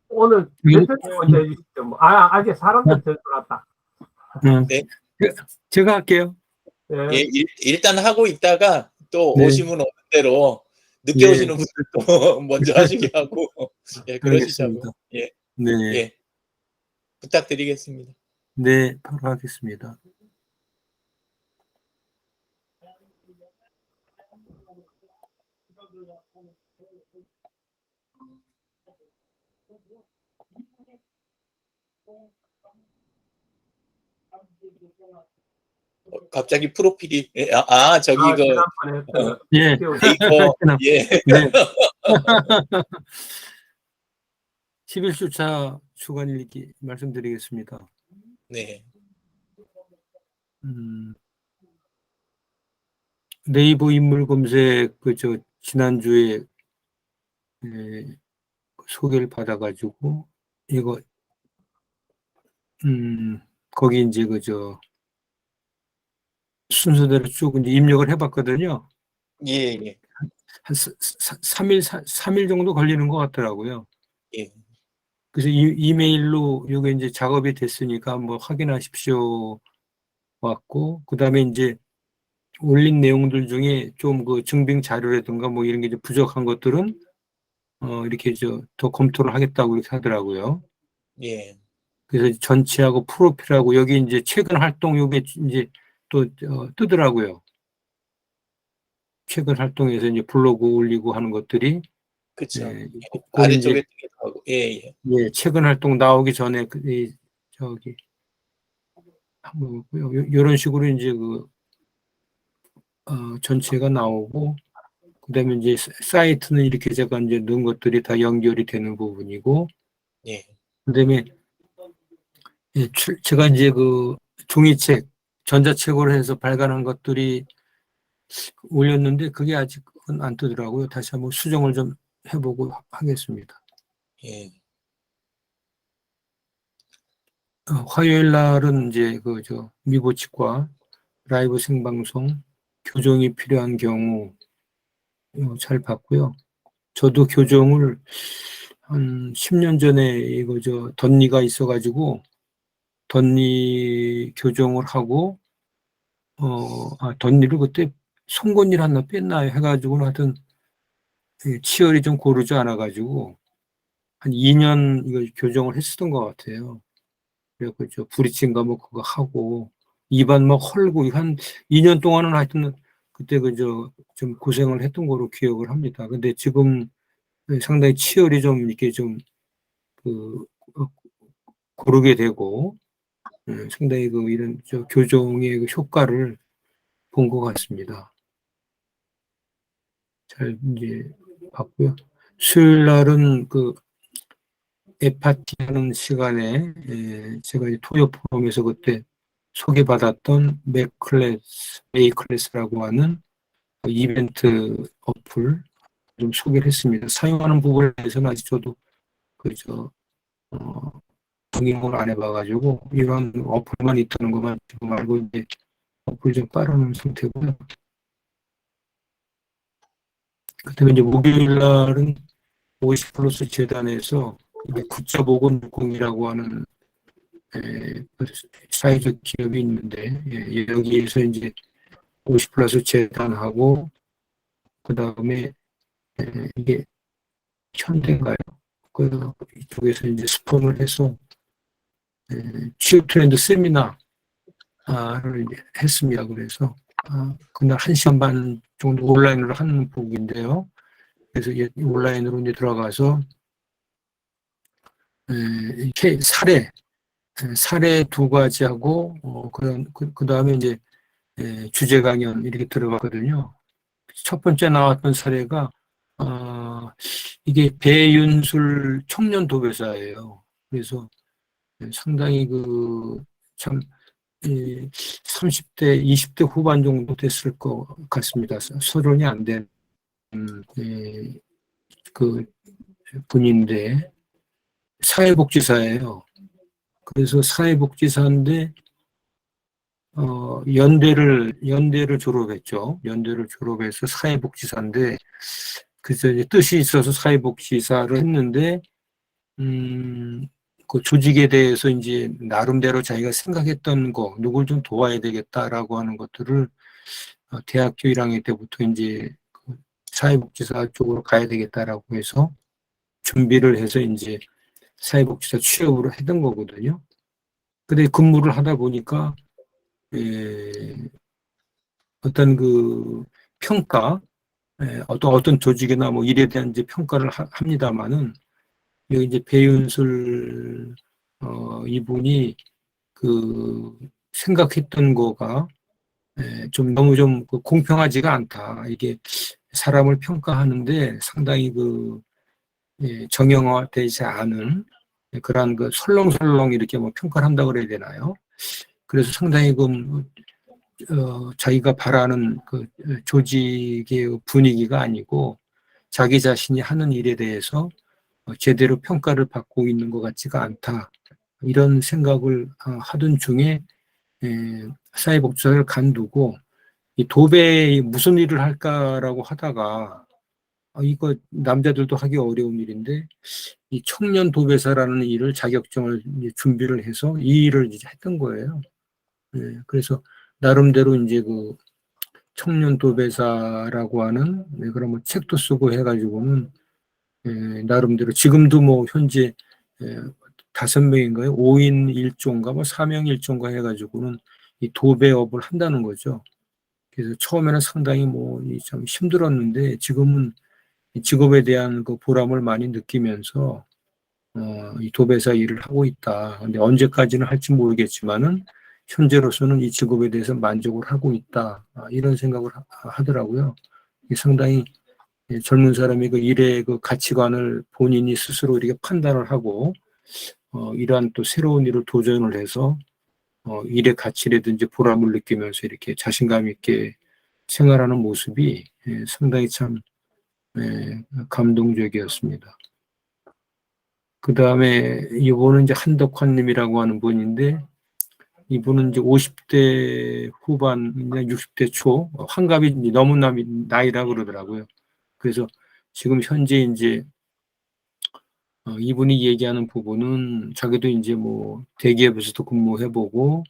오늘 대표님 먼저 해주시죠. 뭐. 아직 사람들 더 들어왔다. 네. 제가 할게요. 예, 일단 하고 있다가 또 네. 오시면 오는 대로 늦게 네. 오시는 분들도 먼저 하시게 하고, 예, 그러시자고. 알겠습니다. 예, 네. 예. 부탁드리겠습니다. 네, 바로 하겠습니다. 갑자기 프로필이, 저기, 지난번에 했던 예. 데이터, 예. 네. 11주차 주간 일기 말씀드리겠습니다. 네. 네이버 인물 검색, 지난주에, 소개를 받아가지고, 이거, 거기 이제 순서대로 쭉 이제 입력을 해봤거든요. 예, 예. 한 3일 정도 걸리는 것 같더라고요. 예. 그래서 이메일로 이게 이제 작업이 됐으니까 한번 확인하십시오 왔고, 그 다음에 이제 올린 내용들 중에 좀 증빙 자료라든가 뭐 이런 게 좀 부족한 것들은, 이렇게 더 검토를 하겠다고 이렇게 하더라고요. 예. 그래서 전체하고 프로필하고 여기 이제 최근 활동 요게 이제 또 뜨더라고요. 최근 활동에서 이제 블로그 올리고 하는 것들이. 그쵸. 예, 아래쪽에 뜨기도 하고, 예, 예. 예, 최근 활동 나오기 전에 이런 식으로 이제 전체가 나오고, 그 다음에 이제 사이트는 이렇게 제가 이제 넣은 것들이 다 연결이 되는 부분이고, 예. 그 다음에 제가 이제 종이책, 전자책으로 해서 발간한 것들이 올렸는데 그게 아직은 안 뜨더라고요. 다시 한번 수정을 좀 해보고 하겠습니다. 예. 화요일 날은 이제 미보치과 라이브 생방송 교정이 필요한 경우 잘 봤고요. 저도 교정을 한 10년 전에 덧니가 있어가지고 덧니 교정을 하고 덧니를 그때 송곳니를 하나 뺐나요 해가지고는 하여튼 치열이 좀 고르지 않아가지고 한 2년 이거 교정을 했었던 것 같아요. 그래서 브리치인가 뭐 그거 하고 입안 막 헐고 한 2년 동안은 하여튼 그때 좀 고생을 했던 거로 기억을 합니다. 근데 지금 상당히 치열이 좀 이렇게 좀 고르게 되고 상당히 이런 교정의 효과를 본 것 같습니다. 잘 이제 봤고요. 수요일 날은 에파티 하는 시간에 제가 토요 포럼에서 그때 소개받았던 메이클래스라고 하는 이벤트 어플 좀 소개를 했습니다. 사용하는 부분에 대해서는 아직 저도 적용을 안 해봐가지고 이런 어플만 있다는 것만 지금 알고 이제 어플 좀 따르는 상태고요. 그다음에 이제 목요일 날은 50플러스 재단에서 9.5060이라고 하는 사회적 기업이 있는데 여기에서 이제 50플러스 재단하고 그 다음에 이게 현대인가요? 이쪽에서 이제 스폰을 해서 취업 트렌드 세미나를 이제 했습니다. 그래서 그날 1시간 반 정도 온라인으로 하는 부분인데요. 그래서 온라인으로 이제 들어가서 이렇게 사례 2가지하고 그 다음에 이제 주제 강연 이렇게 들어갔거든요. 첫 번째 나왔던 사례가 이게 배윤술 청년 도교사예요. 그래서 상당히 참 30대, 20대 후반 정도 됐을 것 같습니다. 서른이 안 된 분인데 사회복지사예요. 그래서 사회복지사인데 연대를 졸업했죠. 연대를 졸업해서 사회복지사인데 그래서 이제 뜻이 있어서 사회복지사를 했는데, 그 조직에 대해서 이제 나름대로 자기가 생각했던 거, 누굴 좀 도와야 되겠다라고 하는 것들을 대학교 1학년 때부터 이제 그 사회복지사 쪽으로 가야 되겠다라고 해서 준비를 해서 이제 사회복지사 취업으로 했던 거거든요. 근데 근무를 하다 보니까, 어떤 그 평가, 어떤 조직이나 뭐 일에 대한 이제 평가를 합니다만은, 여기 이제 배윤술, 이분이 그 생각했던 거가 좀 너무 좀 공평하지가 않다. 이게 사람을 평가하는데 상당히 그 정형화되지 않은 그러한 그 설렁설렁 이렇게 뭐 평가를 한다고 그래야 되나요? 그래서 상당히 그 자기가 바라는 그 조직의 분위기가 아니고 자기 자신이 하는 일에 대해서 제대로 평가를 받고 있는 것 같지가 않다. 이런 생각을 하던 중에 사회복지사를 간두고 이 도배에 무슨 일을 할까라고 하다가 이거 남자들도 하기 어려운 일인데 이 청년 도배사라는 일을 자격증을 이제 준비를 해서 이 일을 이제 했던 거예요. 그래서 나름대로 이제 그 청년 도배사라고 하는 그런 뭐 책도 쓰고 해가지고는 나름대로 지금도 뭐 현재 5명인가요? 5인 1조인가 뭐 4명 1조인가 해가지고는 이 도배업을 한다는 거죠. 그래서 처음에는 상당히 뭐 참 힘들었는데 지금은 이 직업에 대한 그 보람을 많이 느끼면서 이 도배사 일을 하고 있다. 근데 언제까지는 할지 모르겠지만은 현재로서는 이 직업에 대해서 만족을 하고 있다. 이런 생각을 하더라고요. 상당히 젊은 사람이 그 일의 그 가치관을 본인이 스스로 이렇게 판단을 하고 이러한 또 새로운 일을 도전을 해서 일의 가치라든지 보람을 느끼면서 이렇게 자신감 있게 생활하는 모습이 상당히 참 감동적이었습니다. 그 다음에 이분은 이제 한덕환님이라고 하는 분인데 이분은 이제 50대 후반, 60대 초 환갑이 너무 나이라 그러더라고요. 그래서 지금 현재 이제 이분이 얘기하는 부분은 자기도 이제 뭐 대기업에서도 근무해보고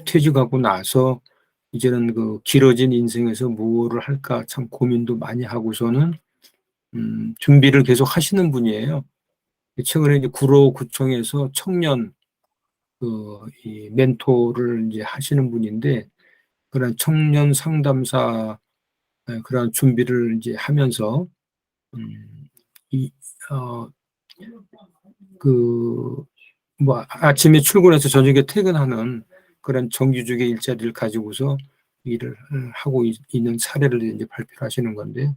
퇴직하고 나서 이제는 그 길어진 인생에서 무엇을 할까 참 고민도 많이 하고서는 준비를 계속 하시는 분이에요. 최근에 이제 구로구청에서 청년 이 멘토를 이제 하시는 분인데 그런 청년 상담사 그런 준비를 이제 하면서 이 뭐 아침에 출근해서 저녁에 퇴근하는 그런 정규직의 일자리를 가지고서 일을 하고 있는 사례를 이제 발표하시는 건데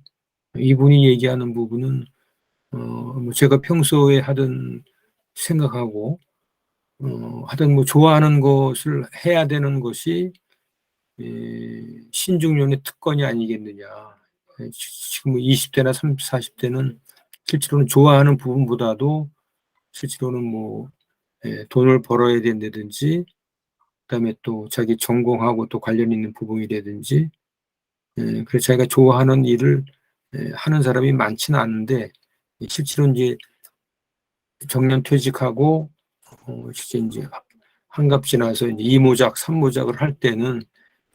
이분이 얘기하는 부분은 뭐 제가 평소에 하던 생각하고 하여튼 뭐 좋아하는 것을 해야 되는 것이 신중년의 특권이 아니겠느냐. 지금 20대나 30, 40대는 실제로는 좋아하는 부분보다도 실제로는 뭐 돈을 벌어야 된다든지 그다음에 또 자기 전공하고 또 관련 있는 부분이라든지 그래서 자기가 좋아하는 일을 하는 사람이 많지는 않은데 실제로 이제 정년 퇴직하고 실제 이제 한갑 지나서 이제 2모작, 3모작을 할 때는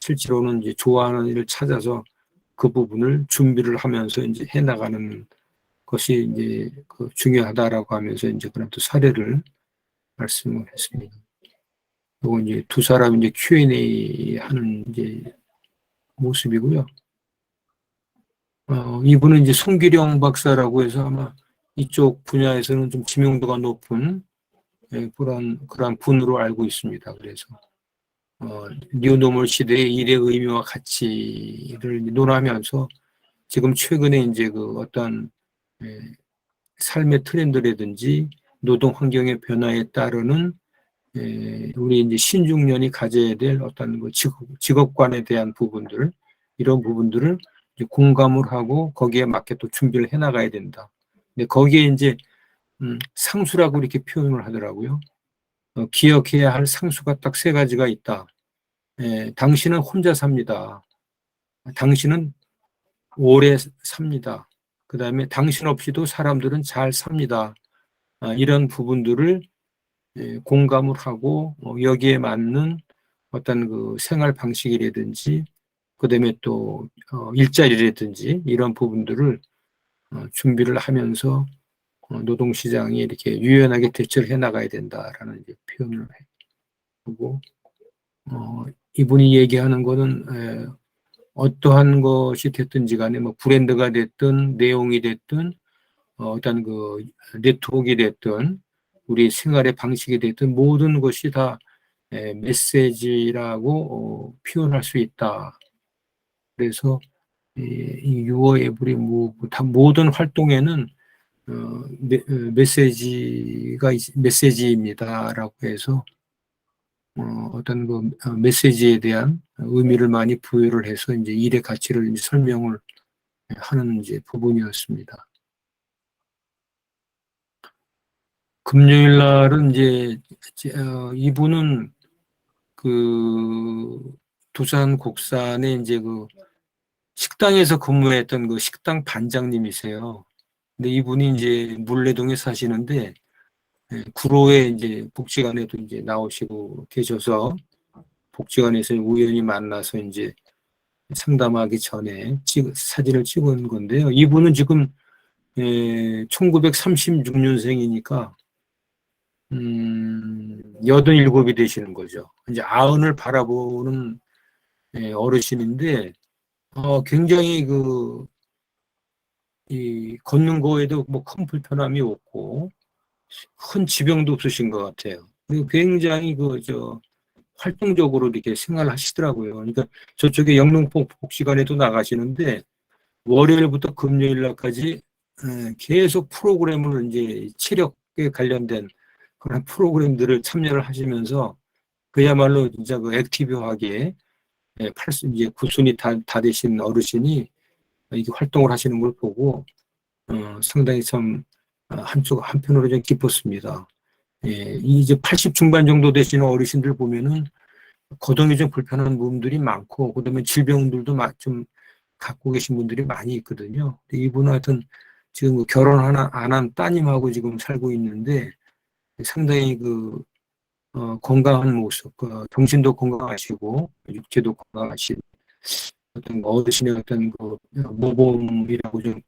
실제로는 이제 좋아하는 일을 찾아서 그 부분을 준비를 하면서 이제 해 나가는 것이 이제 그 중요하다라고 하면서 이제 그런 또 사례를 말씀을 했습니다. 그리고 이제 두 사람 이제 Q&A 하는 이제 모습이고요. 이분은 이제 송기령 박사라고 해서 아마 이쪽 분야에서는 좀知名도가 높은 그런 분으로 알고 있습니다. 그래서 뉴노멀 시대의 일의 의미와 가치를 논하면서 지금 최근에 이제 그 어떤 삶의 트렌드라든지 노동 환경의 변화에 따르는 우리 이제 신중년이 가져야 될 어떤 그 직업관에 대한 부분들 이런 부분들을 이제 공감을 하고 거기에 맞게 또 준비를 해나가야 된다. 근데 거기에 이제 상수라고 이렇게 표현을 하더라고요. 기억해야 할 상수가 딱 3가지가 있다. 당신은 혼자 삽니다. 당신은 오래 삽니다. 그 다음에 당신 없이도 사람들은 잘 삽니다. 이런 부분들을 공감을 하고 여기에 맞는 어떤 그 생활 방식이라든지 그다음에 또 일자리라든지 이런 부분들을 준비를 하면서 노동시장이 이렇게 유연하게 대처를 해 나가야 된다라는 이제 표현을 하고 이분이 얘기하는 거는 어떠한 것이 됐든지 간에 뭐 브랜드가 됐든 내용이 됐든 어떤 그 네트워크가 됐든 우리 생활의 방식이 됐든 모든 것이 다 메시지라고 표현할 수 있다. 그래서 이 유어 에브리 무브 다 모든 활동에는 메시지입니다라고 해서 어떤 그 메시지에 대한 의미를 많이 부여를 해서 이제 일의 가치를 이제 설명을 하는 이제 부분이었습니다. 금요일 날은 이제 이분은 그 두산 곡산에 이제 그 식당에서 근무했던 그 식당 반장님이세요. 근데 이분이 이제 물레동에 사시는데 구로에 이제 복지관에도 이제 나오시고 계셔서 복지관에서 우연히 만나서 이제 상담하기 전에 사진을 찍은 건데요. 이분은 지금 1936년생이니까 87이 되시는 거죠. 이제 아흔을 바라보는 어르신인데 굉장히 이 걷는 거에도 뭐 큰 불편함이 없고 큰 지병도 없으신 것 같아요. 그리고 굉장히 활동적으로 이렇게 생활하시더라고요. 그러니까 저쪽에 영등포 복지관에도 나가시는데 월요일부터 금요일 날까지 계속 프로그램을 이제 체력에 관련된 그런 프로그램들을 참여를 하시면서 그야말로 진짜 그 액티브하게 이제 9순이 다 되신 어르신이 이게 활동을 하시는 걸 보고 상당히 참 한편으로 좀 기뻤습니다. 이제 80 중반 정도 되시는 어르신들 보면은 거동이 좀 불편한 부분들이 많고 그다음에 질병들도 좀 갖고 계신 분들이 많이 있거든요. 이분은 하여튼 지금 결혼 안 한 따님하고 지금 살고 있는데 상당히 건강한 모습, 정신도 건강하시고 육체도 건강하신 어떤 어르신의 어떤 모범이라고 좀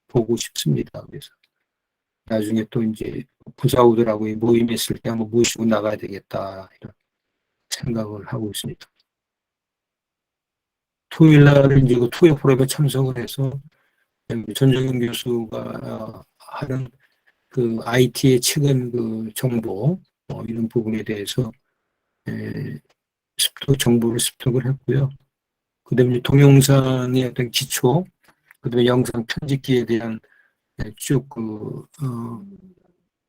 보고 싶습니다. 그래서 나중에 또 이제 부사우들하고 모임했을 때 한번 모시고 나가야 되겠다 이런 생각을 하고 있습니다. 토요일 날은 이제 그 투어 프로그램에 참석을 해서 전정현 교수가 하는 그 IT의 최근 정보 이런 부분에 대해서 정보를 습득을 했고요. 그다음에 동영상의 어떤 기초, 그다음에 영상 편집기에 대한 쭉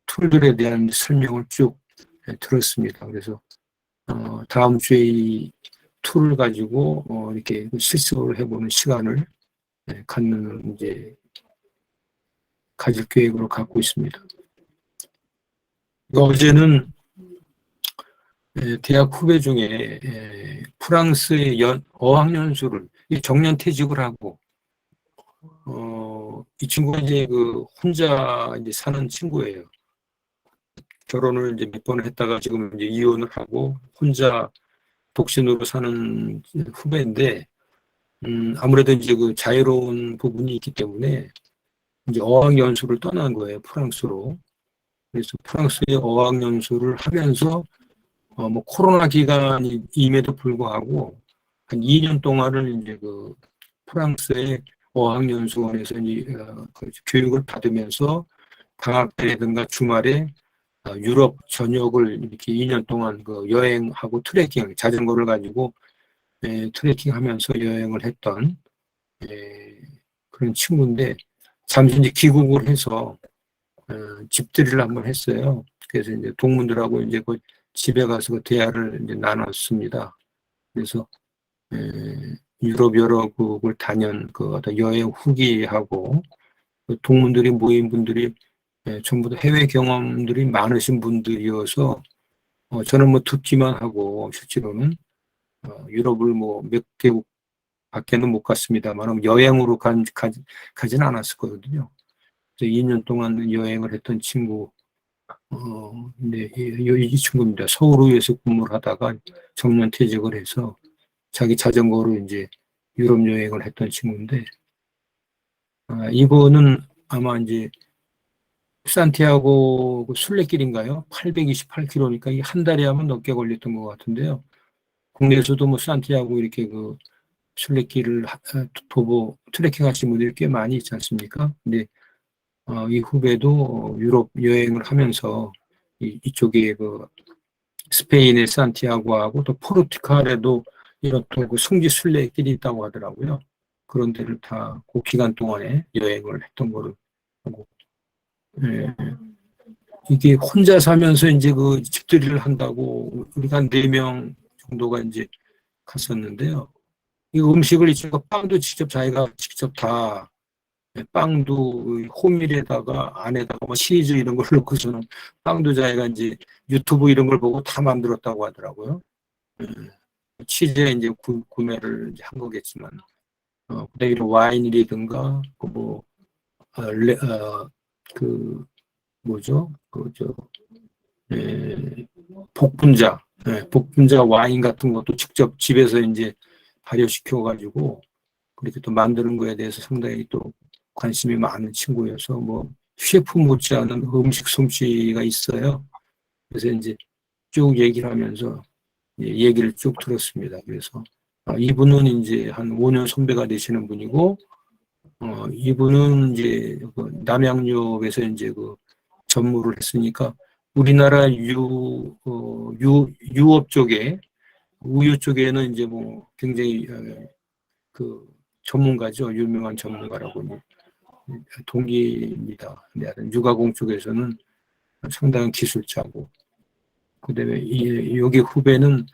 툴들에 대한 설명을 쭉 들었습니다. 그래서 다음 주에 이 툴을 가지고 이렇게 실습을 해보는 시간을 갖는 이제 가질 계획으로 갖고 있습니다. 어제는 대학 후배 중에 프랑스의 어학연수를 정년퇴직을 하고 이 친구가 이제 혼자 이제 사는 친구예요. 결혼을 이제 몇 번을 했다가 지금 이제 이혼을 하고 혼자 독신으로 사는 후배인데 아무래도 이제 자유로운 부분이 있기 때문에 이제 어학연수를 떠난 거예요, 프랑스로. 그래서 프랑스의 어학연수를 하면서 뭐 코로나 기간임에도 불구하고 한 2년 동안을 이제 프랑스의 어학연수원에서 교육을 받으면서 방학 때라든가 주말에 유럽 전역을 이렇게 2년 동안 여행하고 트레킹, 자전거를 가지고 트레킹하면서 여행을 했던 그런 친구인데 잠시 이제 귀국을 해서 집들이를 한번 했어요. 그래서 이제 동문들하고 이제 집에 가서 대화를 이제 나눴습니다. 그래서 유럽 여러 국을 다녀온 어떤 여행 후기하고 동문들이 모인 분들이 전부 다 해외 경험들이 많으신 분들이어서 저는 뭐 듣기만 하고 실제로는 유럽을 뭐 몇 개국 밖에는 못 갔습니다만 여행으로 가진 않았을 거거든요. 그래서 2년 동안 여행을 했던 친구, 네, 이 친구입니다. 서울의회에서 근무를 하다가 정년 퇴직을 해서 자기 자전거로 이제 유럽 여행을 했던 친구인데, 이거는 아마 이제 산티아고 그 순례길인가요? 828km니까 이 한 달에 하면 넘게 걸렸던 것 같은데요. 국내에서도 뭐 산티아고 이렇게 그 순례길을 도보 트레킹 하시는 분들이 꽤 많이 있지 않습니까? 근데 이 후배도 유럽 여행을 하면서 이쪽에 그 스페인의 산티아고하고 또 포르투갈에도 이런 또 그 성지 순례길이 있다고 하더라고요. 그런 데를 다 그 기간 동안에 여행을 했던 거를 보고, 예. 이게 혼자 사면서 이제 그 집들이를 한다고 우리가 한 4명 정도가 이제 갔었는데요. 이 음식을 이제 빵도 직접 자기가 직접 다 빵도 호밀에다가 안에다가 뭐 치즈 이런 걸 넣고서는 빵도 자기가 이제 유튜브 이런 걸 보고 다 만들었다고 하더라고요. 치즈에 이제 구매를 이제 한 거겠지만, 그다음에 이런 와인이라든가 그뭐 그 뭐죠? 복분자, 복분자 와인 같은 것도 직접 집에서 이제 발효시켜가지고 그렇게 또 만드는 거에 대해서 상당히 또 관심이 많은 친구여서 뭐 셰프 못지않은 음식 솜씨가 있어요. 그래서 이제 쭉 얘기를 하면서 얘기를 쭉 들었습니다. 그래서 이분은 이제 한 5년 선배가 되시는 분이고, 이분은 이제 그 남양유업에서 이제 그 전무를 했으니까 우리나라 유업 쪽에 우유 쪽에는 이제 뭐 굉장히 그 전문가죠. 유명한 전문가라고 동기입니다. 유가공 쪽에서는 상당한 기술자고, 그다음에 여기 후배는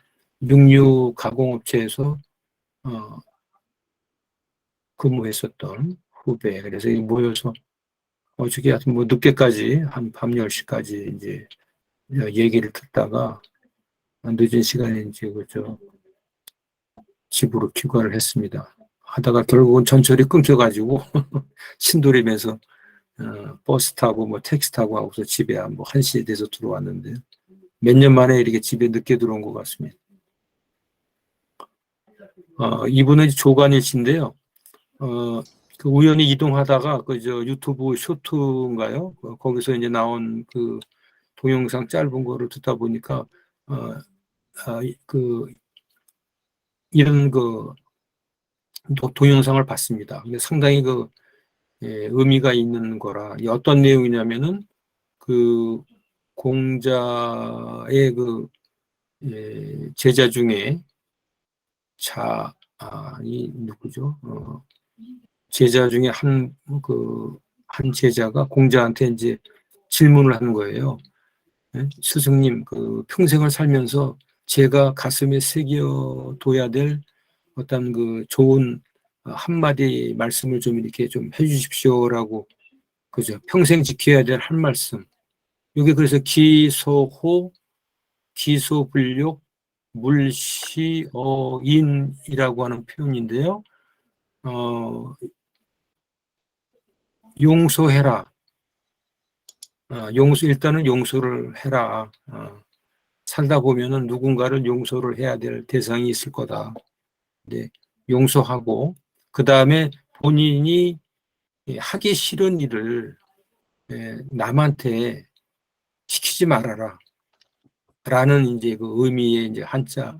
육류 가공업체에서 근무했었던 후배. 그래서 모여서 어저께 하여튼 뭐 늦게까지 한 밤 10시까지 이제 얘기를 듣다가 늦은 시간에 이제 그저 집으로 귀가를 했습니다. 하다가 결국은 전철이 끊겨가지고 신도림에서 버스 타고 뭐 택시 타고 하고서 집에 뭐 1시에 돼서 들어왔는데 몇 년 만에 이렇게 집에 늦게 들어온 것 같습니다. 이분은 조관일 씨인데요. 그 우연히 이동하다가 그저 유튜브 쇼트인가요? 거기서 이제 나온 그 동영상 짧은 거를 듣다 보니까 그 이런 그 동영상을 봤습니다. 근데 상당히 그 의미가 있는 거라. 어떤 내용이냐면은 그 공자의 그 제자 중에 이 누구죠? 제자 중에 한 제자가 공자한테 이제 질문을 하는 거예요. 스승님, 그 평생을 살면서 제가 가슴에 새겨둬야 될 어떤 그 좋은 한마디 말씀을 좀 이렇게 좀 해주십시오라고, 그죠? 평생 지켜야 될 한 말씀. 이게 그래서 기소호, 기소불욕, 물시어인이라고 하는 표현인데요. 용서해라. 일단은 용서를 해라. 살다 보면은 누군가를 용서를 해야 될 대상이 있을 거다. 네, 용서하고, 그 다음에 본인이 하기 싫은 일을 남한테 시키지 말아라. 라는 이제 그 의미의 이제 한자,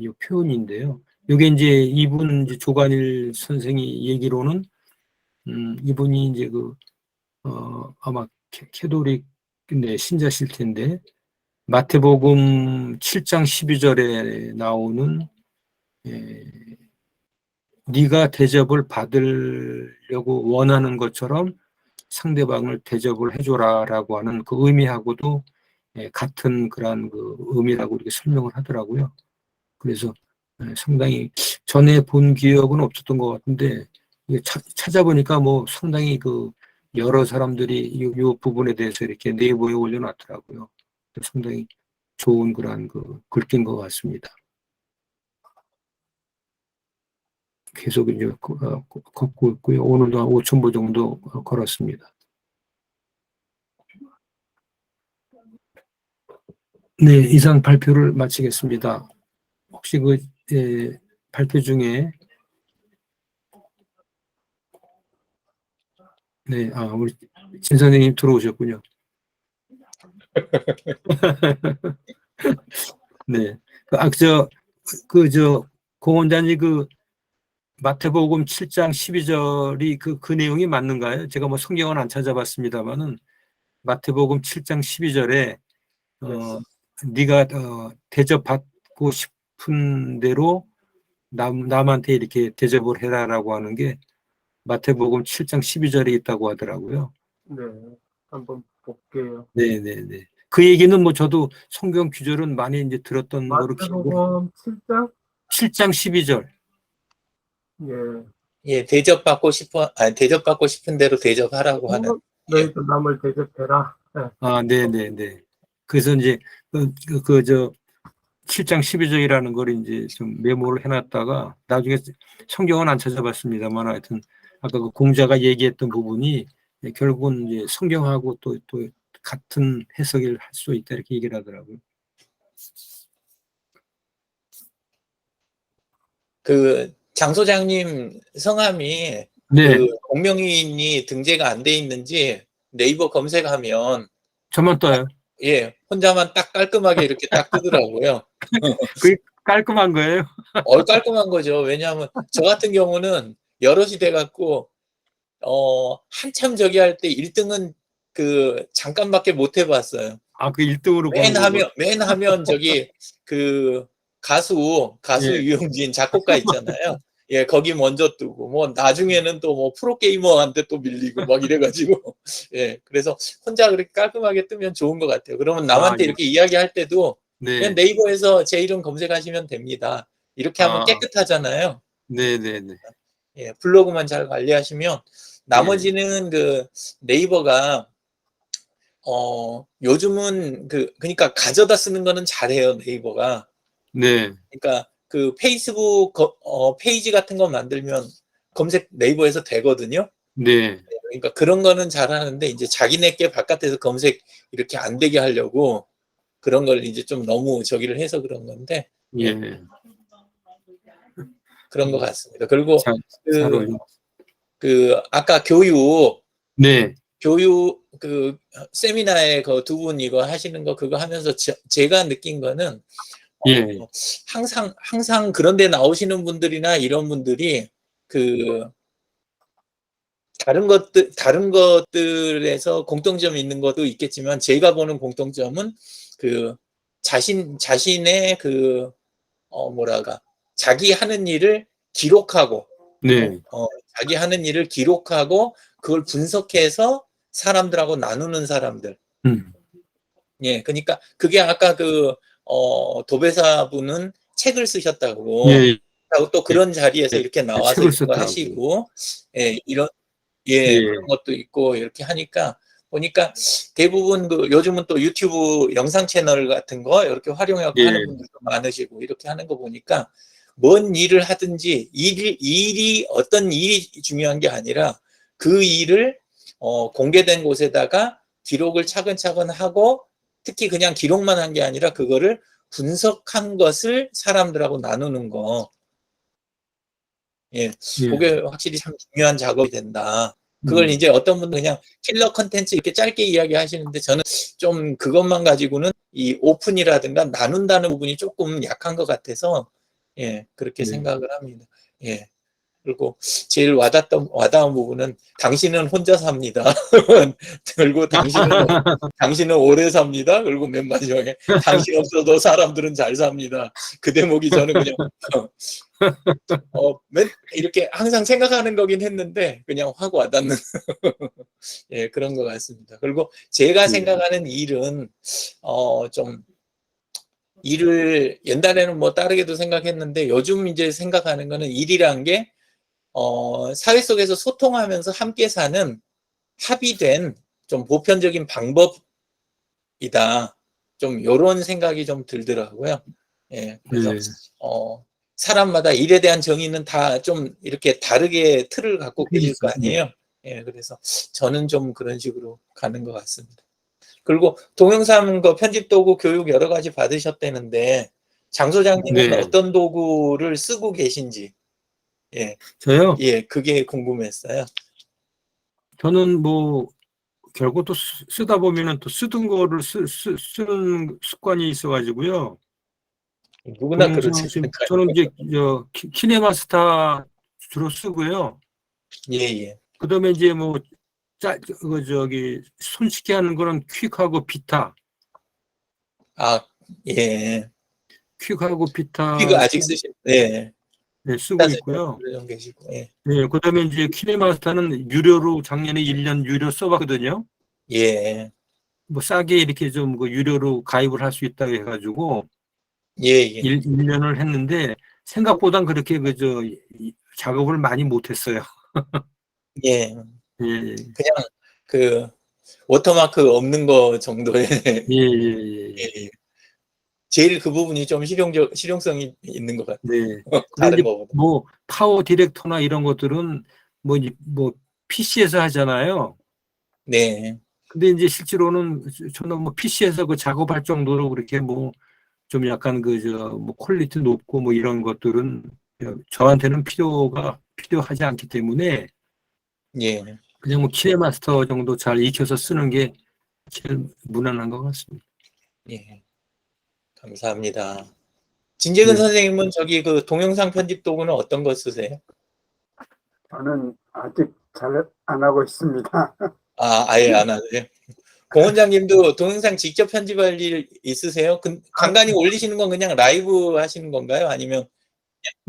이 표현인데요. 이게 이제 이분 이제 조관일 선생이 얘기로는, 이분이 이제 아마 캐도릭 신자실 텐데, 마태복음 7장 12절에 나오는 네가 대접을 받으려고 원하는 것처럼 상대방을 대접을 해줘라라고 하는 그 의미하고도 같은 그런 그 의미라고 이렇게 설명을 하더라고요. 그래서 상당히 전에 본 기억은 없었던 것 같은데 찾아보니까 뭐 상당히 그 여러 사람들이 이 부분에 대해서 이렇게 네이버에 올려놨더라고요. 상당히 좋은 그런 그 글귀인 것 같습니다. 계속 이제 걷고 있고요. 오늘도 한 5,000보 정도 걸었습니다. 네, 이상 발표를 마치겠습니다. 혹시 발표 중에 네, 우리 진 선생님 들어오셨군요. 네, 고 원장님 마태복음 7장 12절이 그 내용이 맞는가요? 제가 뭐 성경은 안 찾아봤습니다만은 마태복음 7장 12절에 네가 대접받고 싶은 대로 남한테 이렇게 대접을 해라라고 하는 게 마태복음 7장 12절에 있다고 하더라고요. 네, 한번 볼게요. 네네네. 그 얘기는 뭐 저도 성경 규절은 많이 이제 들었던 거로 마태복음 7장? 7장 12절. 예. 예, 대접받고 싶은 대로 대접하라고 하는. 너희도 남을 대접해라. 네. 네네네. 그래서 이제 7장 12절이라는 걸 이제 좀 메모를 해놨다가 나중에 성경은 안 찾아봤습니다만 하여튼 아까 그 공자가 얘기했던 부분이 결국은 이제 성경하고 또 같은 해석을 할 수 있다 이렇게 얘기를 하더라고요. 장 소장님 성함이 네. 공명인이 등재가 안 돼 있는지 네이버 검색하면 저만 떠요. 예, 혼자만 딱 깔끔하게 이렇게 딱 뜨더라고요. 그게 깔끔한 거예요? 깔끔한 거죠. 왜냐하면 저 같은 경우는 여럿이 돼갖고 한참 저기 할 때 1등은 잠깐밖에 못 해봤어요. 그 1등으로 보는 거고. 맨 하면 저기 가수 예. 유영진 작곡가 있잖아요. 예, 거기 먼저 뜨고 뭐 나중에는 또 뭐 프로게이머한테 또 밀리고 막 이래가지고 예, 그래서 혼자 그렇게 깔끔하게 뜨면 좋은 것 같아요. 그러면 남한테 예. 이렇게 이야기할 때도 네. 그냥 네이버에서 제 이름 검색하시면 됩니다. 이렇게 하면 깨끗하잖아요. 네네네. 예, 블로그만 잘 관리하시면 나머지는 네이버가 요즘은 그러니까 가져다 쓰는 거는 잘해요, 네이버가. 네. 그러니까 페이스북 페이지 같은 거 만들면 검색 네이버에서 되거든요. 네. 그러니까 그런 거는 잘하는데 이제 자기네께 바깥에서 검색 이렇게 안 되게 하려고 그런 걸 이제 좀 너무 저기를 해서 그런 건데 예. 그런 것 같습니다. 그리고 아까 네. 교육 세미나에 두 분 이거 하시는 거 그거 하면서 제가 느낀 거는 예. 항상 그런 데 나오시는 분들이나 이런 분들이 다른 것들에서 공통점이 있는 것도 있겠지만 제가 보는 공통점은 자신의 자기 하는 일을 기록하고 네. 자기 하는 일을 기록하고 그걸 분석해서 사람들하고 나누는 사람들. 예, 그러니까 그게 아까 도배사분은 책을 쓰셨다고. 예. 또 그런 자리에서 이렇게 나와서 책을 이거 썼더라고요. 하시고, 예, 그런 것도 있고 이렇게 하니까 보니까 대부분 요즘은 또 유튜브 영상 채널 같은 거 이렇게 활용하고 하는 분들도 많으시고 이렇게 하는 거 보니까 뭔 일을 하든지 어떤 일이 중요한 게 아니라 그 일을 공개된 곳에다가 기록을 차근차근 하고 특히 그냥 기록만 한 게 아니라 그거를 분석한 것을 사람들하고 나누는 거. 예, 그게 확실히 참 중요한 작업이 된다. 그걸 이제 어떤 분은 그냥 킬러 컨텐츠 이렇게 짧게 이야기하시는데 저는 좀 그것만 가지고는 이 오픈이라든가 나눈다는 부분이 조금 약한 것 같아서 예, 그렇게 생각을 합니다. 예. 그리고 제일 와닿은 부분은 당신은 혼자 삽니다. 그리고 당신은 오래 삽니다. 그리고 맨 마지막에 당신 없어도 사람들은 잘 삽니다. 그 대목이 저는 그냥 이렇게 항상 생각하는 거긴 했는데 그냥 확 와닿는 예, 그런 것 같습니다. 그리고 제가 생각하는 일은 좀 일을 옛날에는 뭐 다르게도 생각했는데 요즘 이제 생각하는 거는 일이란 게 사회 속에서 소통하면서 함께 사는 합의된 좀 보편적인 방법이다. 좀 요런 생각이 좀 들더라고요. 예, 그래서 사람마다 일에 대한 정의는 다 좀 이렇게 다르게 틀을 갖고 계실 거 네. 아니에요. 예, 그래서 저는 좀 그런 식으로 가는 것 같습니다. 그리고 동영상 그 편집 도구 교육 여러 가지 받으셨다는데 장 소장님은 네. 어떤 도구를 쓰고 계신지, 예, 저요? 예, 그게 궁금했어요. 저는 뭐 결국 또 쓰다 보면은 또 쓰던 거를 쓰는 습관이 있어가지고요. 누구나 동영상 그러지 지금 않을까요? 저는 이제 키네마스터 주로 쓰고요. 예, 예. 그다음에 이제 뭐 손쉽게 하는 거는 퀵하고 비타, 아, 예. 퀵하고 비타 퀵 아직 쓰시, 예. 네, 쓰고 있고요. 좀 계시고, 예. 네, 그다음에 이제 키네마스터는 유료로 작년에 1년 유료 써봤거든요. 예, 뭐 싸게 이렇게 좀 그 유료로 가입을 할 수 있다고 해가지고 예, 예. 1년을 했는데 생각보단 그렇게 작업을 많이 못했어요. 예. 예, 예, 그냥 그 워터마크 없는 거 정도의 예, 예, 예. 예. 제일 그 부분이 좀 실용성이 있는 것 같아요. 네. 근데 다른 이제 거보다. 뭐 파워 디렉터나 이런 것들은 뭐 PC에서 하잖아요. 네. 근데 이제 실제로는 저는 뭐 PC에서 그 작업할 정도로 그렇게 뭐 좀 약간 뭐 퀄리티 높고 뭐 이런 것들은 저한테는 필요하지 않기 때문에 예. 그냥 뭐 키네마스터 정도 잘 익혀서 쓰는 게 제일 무난한 것 같습니다. 예. 감사합니다. 진재근 네. 선생님은 저기 그 동영상 편집 도구는 어떤 거 쓰세요? 저는 아직 잘 안 하고 있습니다. 아, 아예 안 하세요? 공 원장님도 동영상 직접 편집할 일 있으세요? 간간히 올리시는 건 그냥 라이브 하시는 건가요? 아니면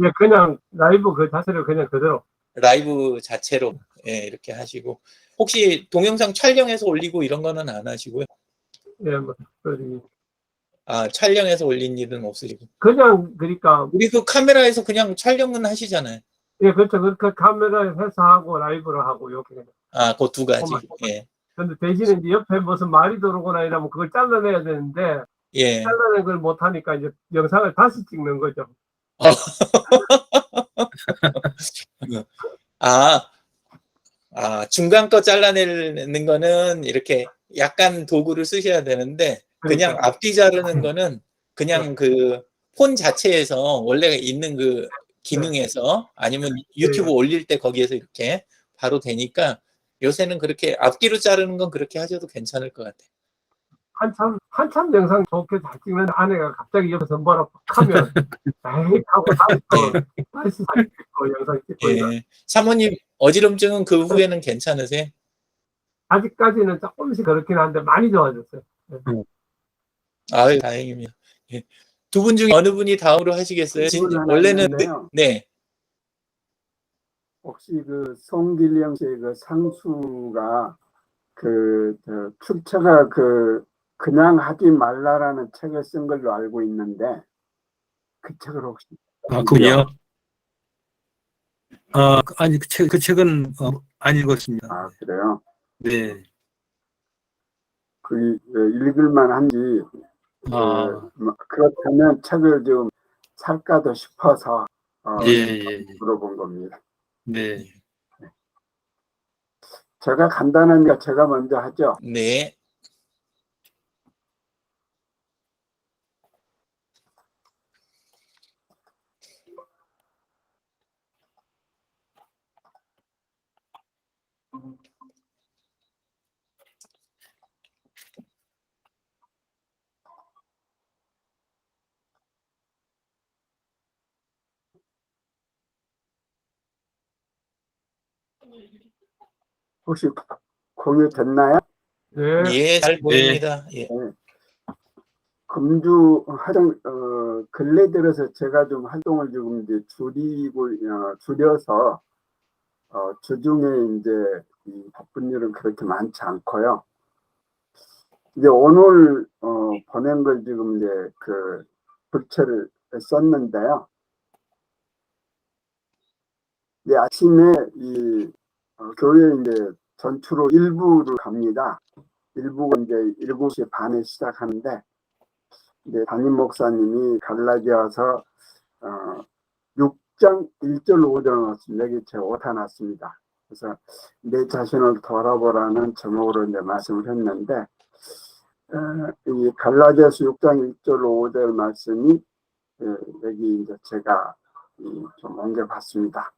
예, 그냥 라이브 그 자체를 그냥 그대로. 라이브 자체로 예, 이렇게 하시고 혹시 동영상 촬영해서 올리고 이런 거는 안 하시고요? 예, 뭐, 그, 아, 촬영해서 올린 일은 없으시고 그냥, 그러니까, 우리 그 카메라에서 그냥 촬영은 하시잖아요. 예, 그렇죠. 그 카메라에서 하고 라이브로 하고, 이렇게. 아, 그 두 가지. 그만. 예. 근데 대신에 이제 옆에 무슨 말이 들어오거나 이러면 그걸 잘라내야 되는데, 예. 잘라낸 걸 못하니까 이제 영상을 다시 찍는 거죠. 아, 중간 거 잘라내는 거는 이렇게 약간 도구를 쓰셔야 되는데, 그냥 그러니까. 앞뒤 자르는 거는 그냥 그 폰 자체에서 원래 있는 그 기능에서 아니면 유튜브 올릴 때 거기에서 이렇게 바로 되니까 요새는 그렇게 앞뒤로 자르는 건 그렇게 하셔도 괜찮을 것 같아요. 한참 영상 좋게 잘 찍는 아내가 갑자기 옆에서 뭐라 하면, 에이, 하고 다시 찍고 영상 찍고 이런. 예. 사모님, 어지럼증은 그 후에는 괜찮으세요? 아직까지는 조금씩 그렇긴 한데 많이 좋아졌어요. 아유, 다행입니다. 예. 두 분 중에 어느 분이 다음으로 하시겠어요? 원래는 네. 혹시 그 송길영 씨의 그 상수가 출처가 그냥 하지 말라라는 책을 쓴 걸로 알고 있는데 그 책을 혹시 그군요. 아니 그 책은 안 읽었습니다. 아, 그래요? 네. 읽을만 한지 그렇다면 책을 좀 살까도 싶어서 예. 물어본 겁니다. 네. 제가 간단하니까 제가 먼저 하죠. 네. 혹시 공유됐나요? 네. 예, 잘 보입니다. 예. 금주 근래 들어서 제가 좀 활동을 조금 이제 줄여서 주중에 이제 이 바쁜 일은 그렇게 많지 않고요. 이제 오늘 보낸 걸 지금 이제 불체를 썼는데요. 이제 아침에 교회 이제 전투로 일부를 갑니다. 일부가 이제 7시 반에 시작하는데 이제 담임 목사님이 갈라디아서 6장 1절 5절을 넣었습니다. 여기 제 오타 놨습니다. 그래서 내 자신을 돌아보라는 제목으로 이제 말씀을 했는데, 이 갈라디아서 6장 1절 5절 말씀이 여기 이제 제가 좀 옮겨봤습니다.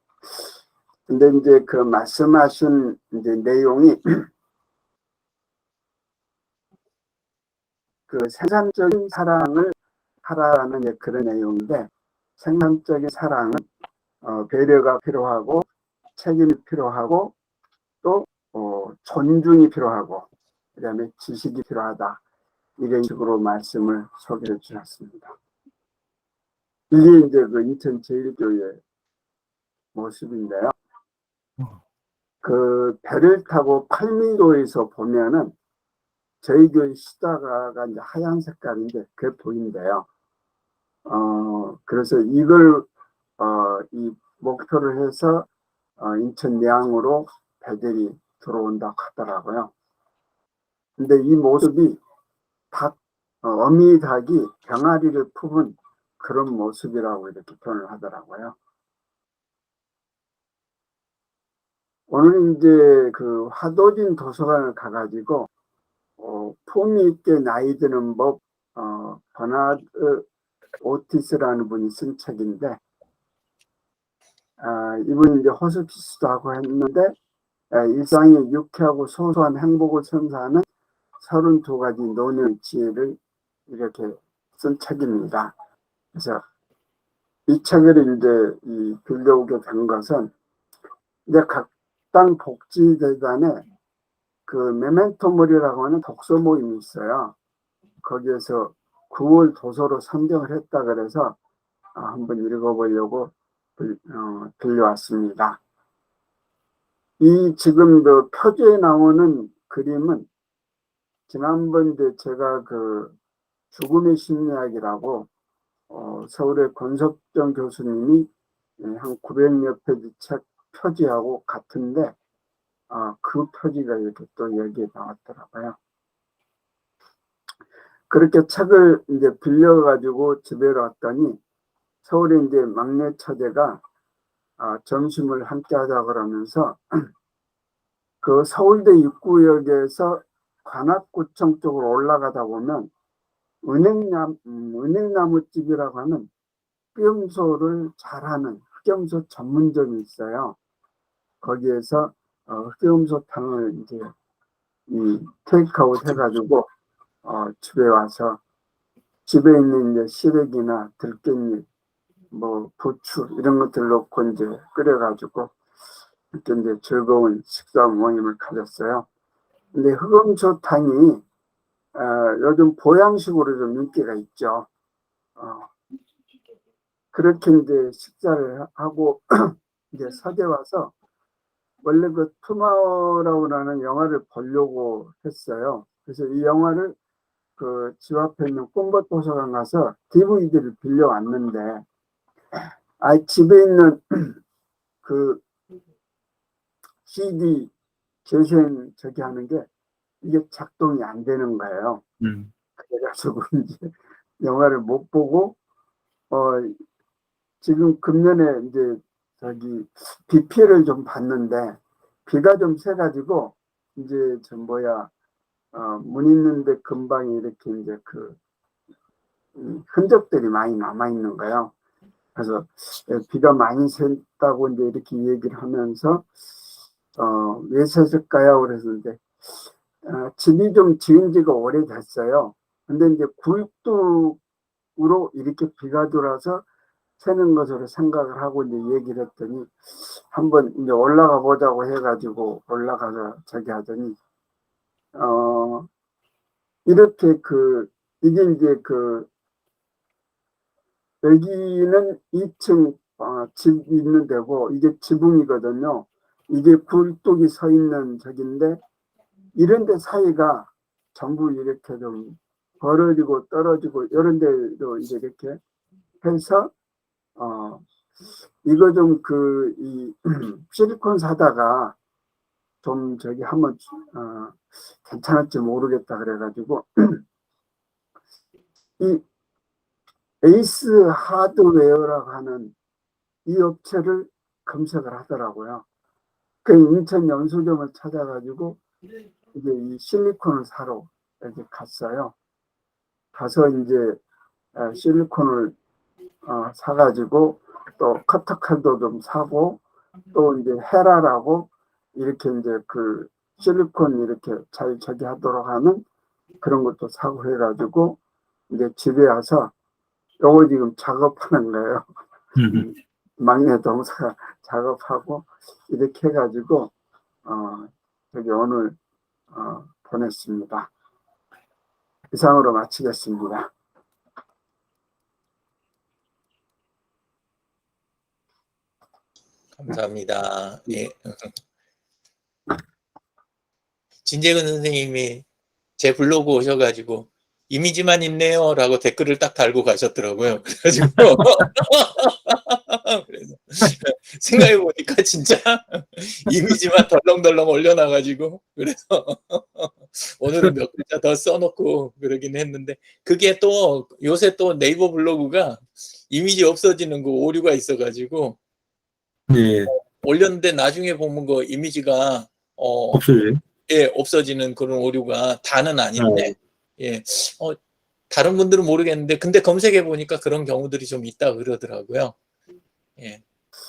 근데 이제 그 말씀하신 이제 내용이 그 생산적인 사랑을 하라는 이제 그런 내용인데, 생산적인 사랑은 배려가 필요하고 책임이 필요하고 또 존중이 필요하고 그다음에 지식이 필요하다, 이런 식으로 말씀을 소개해 주셨습니다. 이게 이제 그 인천 제일교회 모습인데요. 그 배를 타고 팔미도에서 보면은 저희 교회 시다가 이제 하얀 색깔인데 그게 보인대요. 그래서 이걸 이 목표를 해서 인천 내항으로 배들이 들어온다고 하더라고요. 근데 이 모습이 어미 닭이 병아리를 품은 그런 모습이라고 이렇게 표현을 하더라고요. 오늘 이제 그 화도진 도서관을 가가지고 품위 있게 나이 드는 법, 버나드 오티스라는 분이 쓴 책인데, 이분이 이제 호스피스도 하고 했는데, 일상의 유쾌하고 소소한 행복을 선사하는 32가지 노년의 지혜를 이렇게 쓴 책입니다. 그래서 이 책을 이제 빌려오게 된 것은, 이제 각당 복지재단에 그 메멘토몰이라고 하는 독서 모임이 있어요. 거기에서 9월 도서로 선정을 했다 그래서 한번 읽어보려고 빌려왔습니다. 이 지금 그 표지에 나오는 그림은 지난번 이제 제가 그 죽음의 심리학이라고 서울의 권석정 교수님이 한 900여 페이지 책 표지하고 같은데, 그 표지가 이렇게 또 여기에 나왔더라고요. 그렇게 책을 이제 빌려가지고 집에 왔더니 서울에 이제 막내 처제가 점심을 함께 하자 그러면서 그 서울대 입구역에서 관악구청 쪽으로 올라가다 보면 은행나무집이라고 하는 흑염소를 잘하는 흑염소 전문점이 있어요. 거기에서 흑염소탕을 이제 테이크아웃 해가지고 집에 와서 집에 있는 이제 시래기나 들깻잎, 뭐 부추 이런 것들 넣고 이제 끓여가지고 이렇게 이제 즐거운 식사 모임을 가졌어요. 근데 흑염소탕이 요즘 보양식으로 좀 인기가 있죠. 그렇게 이제 식사를 하고 이제 서재 와서 원래 그 투마워라고 하는 영화를 보려고 했어요. 그래서 이 영화를 그 집 앞에 있는 꿈밭 도서관 가서 DVD를 빌려왔는데, 집에 있는 그 CD 재생 저기 하는 게 이게 작동이 안 되는 거예요. 그래가지고 이제 영화를 못 보고 지금 금년에 이제 저기 비 피해를 좀 봤는데 비가 좀 새가지고 이제 문 있는데 금방 이렇게 이제 그 흔적들이 많이 남아 있는 거예요. 그래서 비가 많이 샜다고 이제 이렇게 얘기를 하면서 왜 샜을까요? 그래서 이제 집이 좀 지은 지가 오래됐어요. 근데 이제 굴뚝으로 이렇게 비가 들어와서 새는 것으로 생각을 하고 이제 얘기를 했더니 한번 이제 올라가 보자고 해가지고 올라가서 저기 하더니 이렇게 이게 이제 여기는 2층 집 있는 데고 이게 지붕이거든요. 이게 굴뚝이 서 있는 저긴데 이런 데 사이가 전부 이렇게 좀 벌어지고 떨어지고 이런 데로 이제 이렇게 해서 이거 좀 이 실리콘 사다가 좀 저기 한번 괜찮을지 모르겠다 그래가지고 이 에이스 하드웨어라고 하는 이 업체를 검색을 하더라고요. 그 인천 연수점을 찾아가지고 이제 이 실리콘을 사러 이렇게 갔어요. 가서 이제 실리콘을 사가지고 또 커터칼도 좀 사고 또 이제 헤라라고 이렇게 이제 그 실리콘 이렇게 잘 저기 하도록 하는 그런 것도 사고 해가지고 이제 집에 와서 요거 지금 작업하는 거예요. 막내 동생가 작업하고 이렇게 해가지고 저기 오늘 보냈습니다. 이상으로 마치겠습니다. 감사합니다. 예. 진재근 선생님이 제 블로그 오셔가지고 이미지만 있네요 라고 댓글을 딱 달고 가셨더라고요. 그래가지고 그래서 생각해보니까 진짜 이미지만 덜렁덜렁 올려놔가지고 그래서 오늘은 몇 글자 더 써놓고 그러긴 했는데 그게 또 요새 또 네이버 블로그가 이미지 없어지는 그 오류가 있어가지고 예. 올렸는데 나중에 보면 그 이미지가 없어져요? 예, 없어지는 그런 오류가 다는 아닌데 예, 다른 분들은 모르겠는데 근데 검색해 보니까 그런 경우들이 좀 있다 그러더라고요. 예.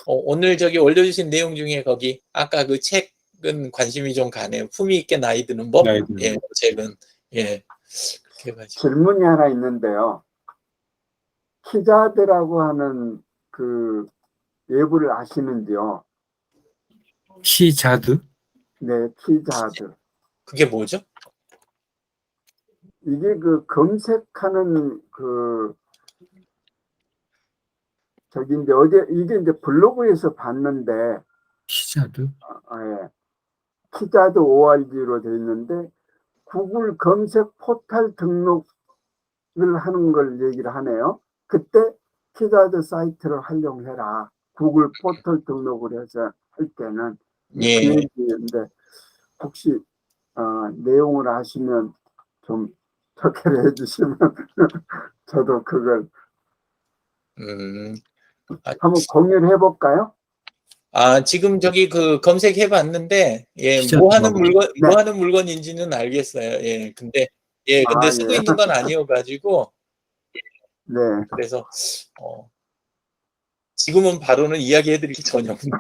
오늘 저기 올려주신 내용 중에 거기 아까 그 책은 관심이 좀 가네요. 품위 있게 나이 드는 법. 나이 드는 예, 그 책은 예. 그렇게 해가지고. 질문이 하나 있는데요. 키자드라고 하는 그 예부를 아시는지요? 키자드? 네, 키자드. 그게 뭐죠? 이게 그 검색하는 그 저기 이제 어제 이게 이제 블로그에서 봤는데 키자드? 예. 키자드 org로 돼 있는데 구글 검색 포털 등록을 하는 걸 얘기를 하네요. 그때 키자드 사이트를 활용해라. 구글 포털 등록을 해서 할 때는 예. 그 얘기인데 혹시 내용을 아시면 좀 소개를 해주시면 저도 그걸 한번 공유를 해볼까요? 지금 저기 그 검색해 봤는데, 예, 진짜 뭐 하는 좋아요. 뭐 하는 물건인지는 알겠어요. 예, 근데 쓰고 예. 있는 건 아니어가지고, 네. 그래서, 지금은 바로는 이야기해 드리기 전혀. 다음에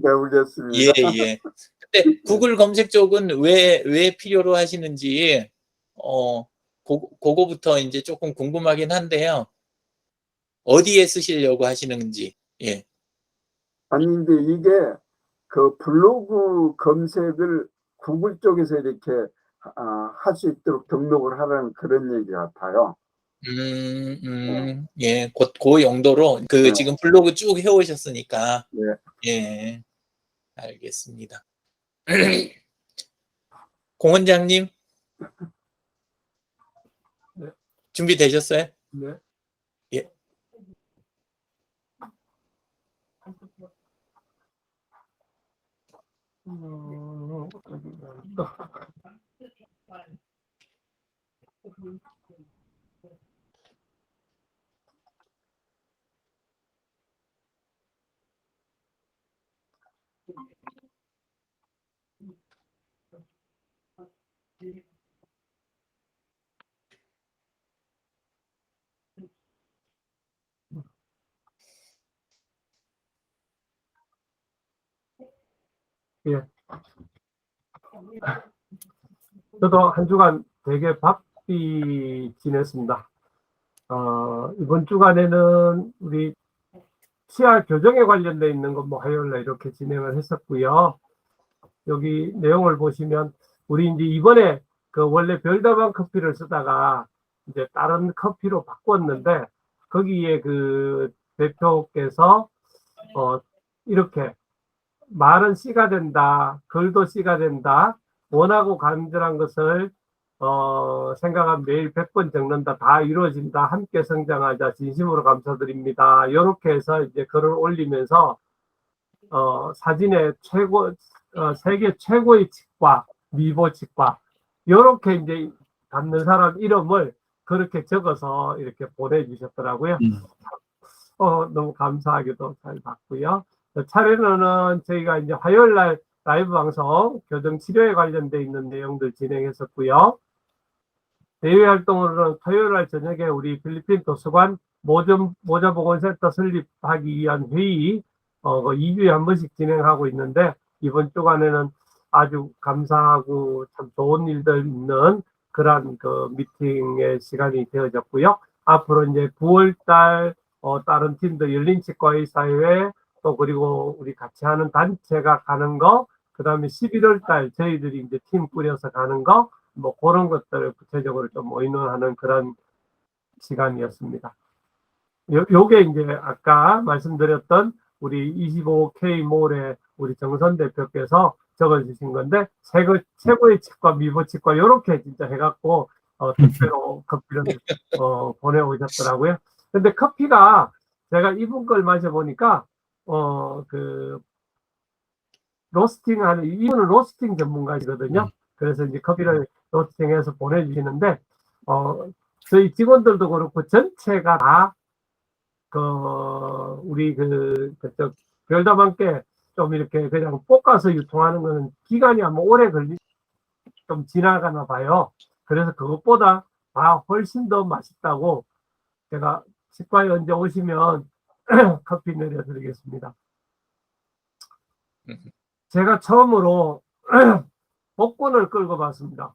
배우겠습니다. 예, 예. 근데 구글 검색 쪽은 왜 필요로 하시는지, 그거부터 이제 조금 궁금하긴 한데요. 어디에 쓰시려고 하시는지, 예. 아니, 근데 이게 그 블로그 검색을 구글 쪽에서 이렇게 할 수 있도록 등록을 하라는 그런 얘기 같아요. 예, 그 용도로 네. 지금 블로그 쭉 해오셨으니까, 네. 예, 알겠습니다. 공 원장님, 네. 준비되셨어요? 네. 예. 예. 저도 한 주간 되게 바삐 지냈습니다. 이번 주간에는 우리 치아 교정에 관련돼 있는 거 뭐 화요일날 이렇게 진행을 했었고요. 여기 내용을 보시면 우리 이제 이번에 그 원래 별다방 커피를 쓰다가 이제 다른 커피로 바꿨는데 거기에 그 대표께서 이렇게 말은 씨가 된다, 글도 씨가 된다, 원하고 간절한 것을 생각한 매일 100번 적는다, 다 이루어진다, 함께 성장하자, 진심으로 감사드립니다. 이렇게 해서 이제 글을 올리면서 사진에 세계 최고의 치과, 미보 치과, 이렇게 이제 갖는 사람 이름을 그렇게 적어서 이렇게 보내주셨더라고요. 너무 감사하게도 잘 봤고요. 차례로는 저희가 이제 화요일 날 라이브 방송 교정 치료에 관련돼 있는 내용들 진행했었고요. 대외 활동으로는 토요일 날 저녁에 우리 필리핀 도서관 모자보건센터 설립하기 위한 회의 2주에 한 번씩 진행하고 있는데, 이번 주간에는 아주 감사하고 참 좋은 일들 있는 그런 그 미팅의 시간이 되어졌고요. 앞으로 이제 9월달 다른 팀들 열린치과의사회 또 그리고 우리 같이 하는 단체가 가는 거, 그 다음에 11월달 저희들이 이제 팀 꾸려서 가는 거, 뭐 그런 것들을 구체적으로 좀 의논하는 그런 시간이었습니다. 요게 이제 아까 말씀드렸던 우리 25K 몰의 우리 정선 대표께서 적어주신 건데, 최고의 치과, 미보치과 이렇게 진짜 해갖고 택배로 커피를 보내오셨더라고요. 근데 커피가 제가 이분 걸 마셔보니까 그 로스팅하는, 이분은 로스팅 전문가시거든요. 그래서 이제 커피를 로스팅해서 보내주시는데 저희 직원들도 그렇고 전체가 다 우리 그쪽 별다방께 좀 이렇게 그냥 볶아서 유통하는 거는 기간이 아마 오래 좀 지나가나 봐요. 그래서 그것보다 훨씬 더 맛있다고, 제가 치과에 언제 오시면 커피 내려드리겠습니다. 제가 처음으로 복권을 끌고 봤습니다.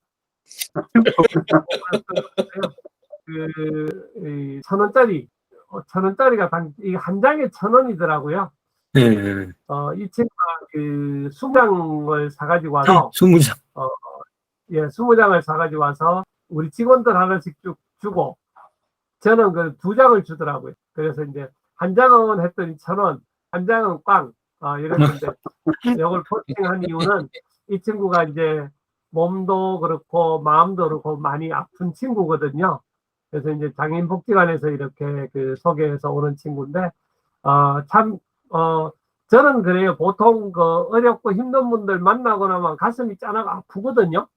그 1,000원짜리가 이게 한 장에 1,000원이더라고요. 네. 이 친구가 그 20장을 사가지고 와서 20장. 예, 20장을 사가지고 와서 우리 직원들 하나씩 쭉 주고, 저는 그 2장을 주더라고요. 그래서 이제 한 장은 했더니 1,000원, 한 장은 꽝, 이랬는데 이걸 포스팅한 이유는 이 친구가 이제 몸도 그렇고 마음도 그렇고 많이 아픈 친구거든요. 그래서 이제 장애인복지관에서 이렇게 그 소개해서 오는 친구인데, 저는 그래요. 보통 그 어렵고 힘든 분들 만나고 나면 가슴이 짠하고 아프거든요.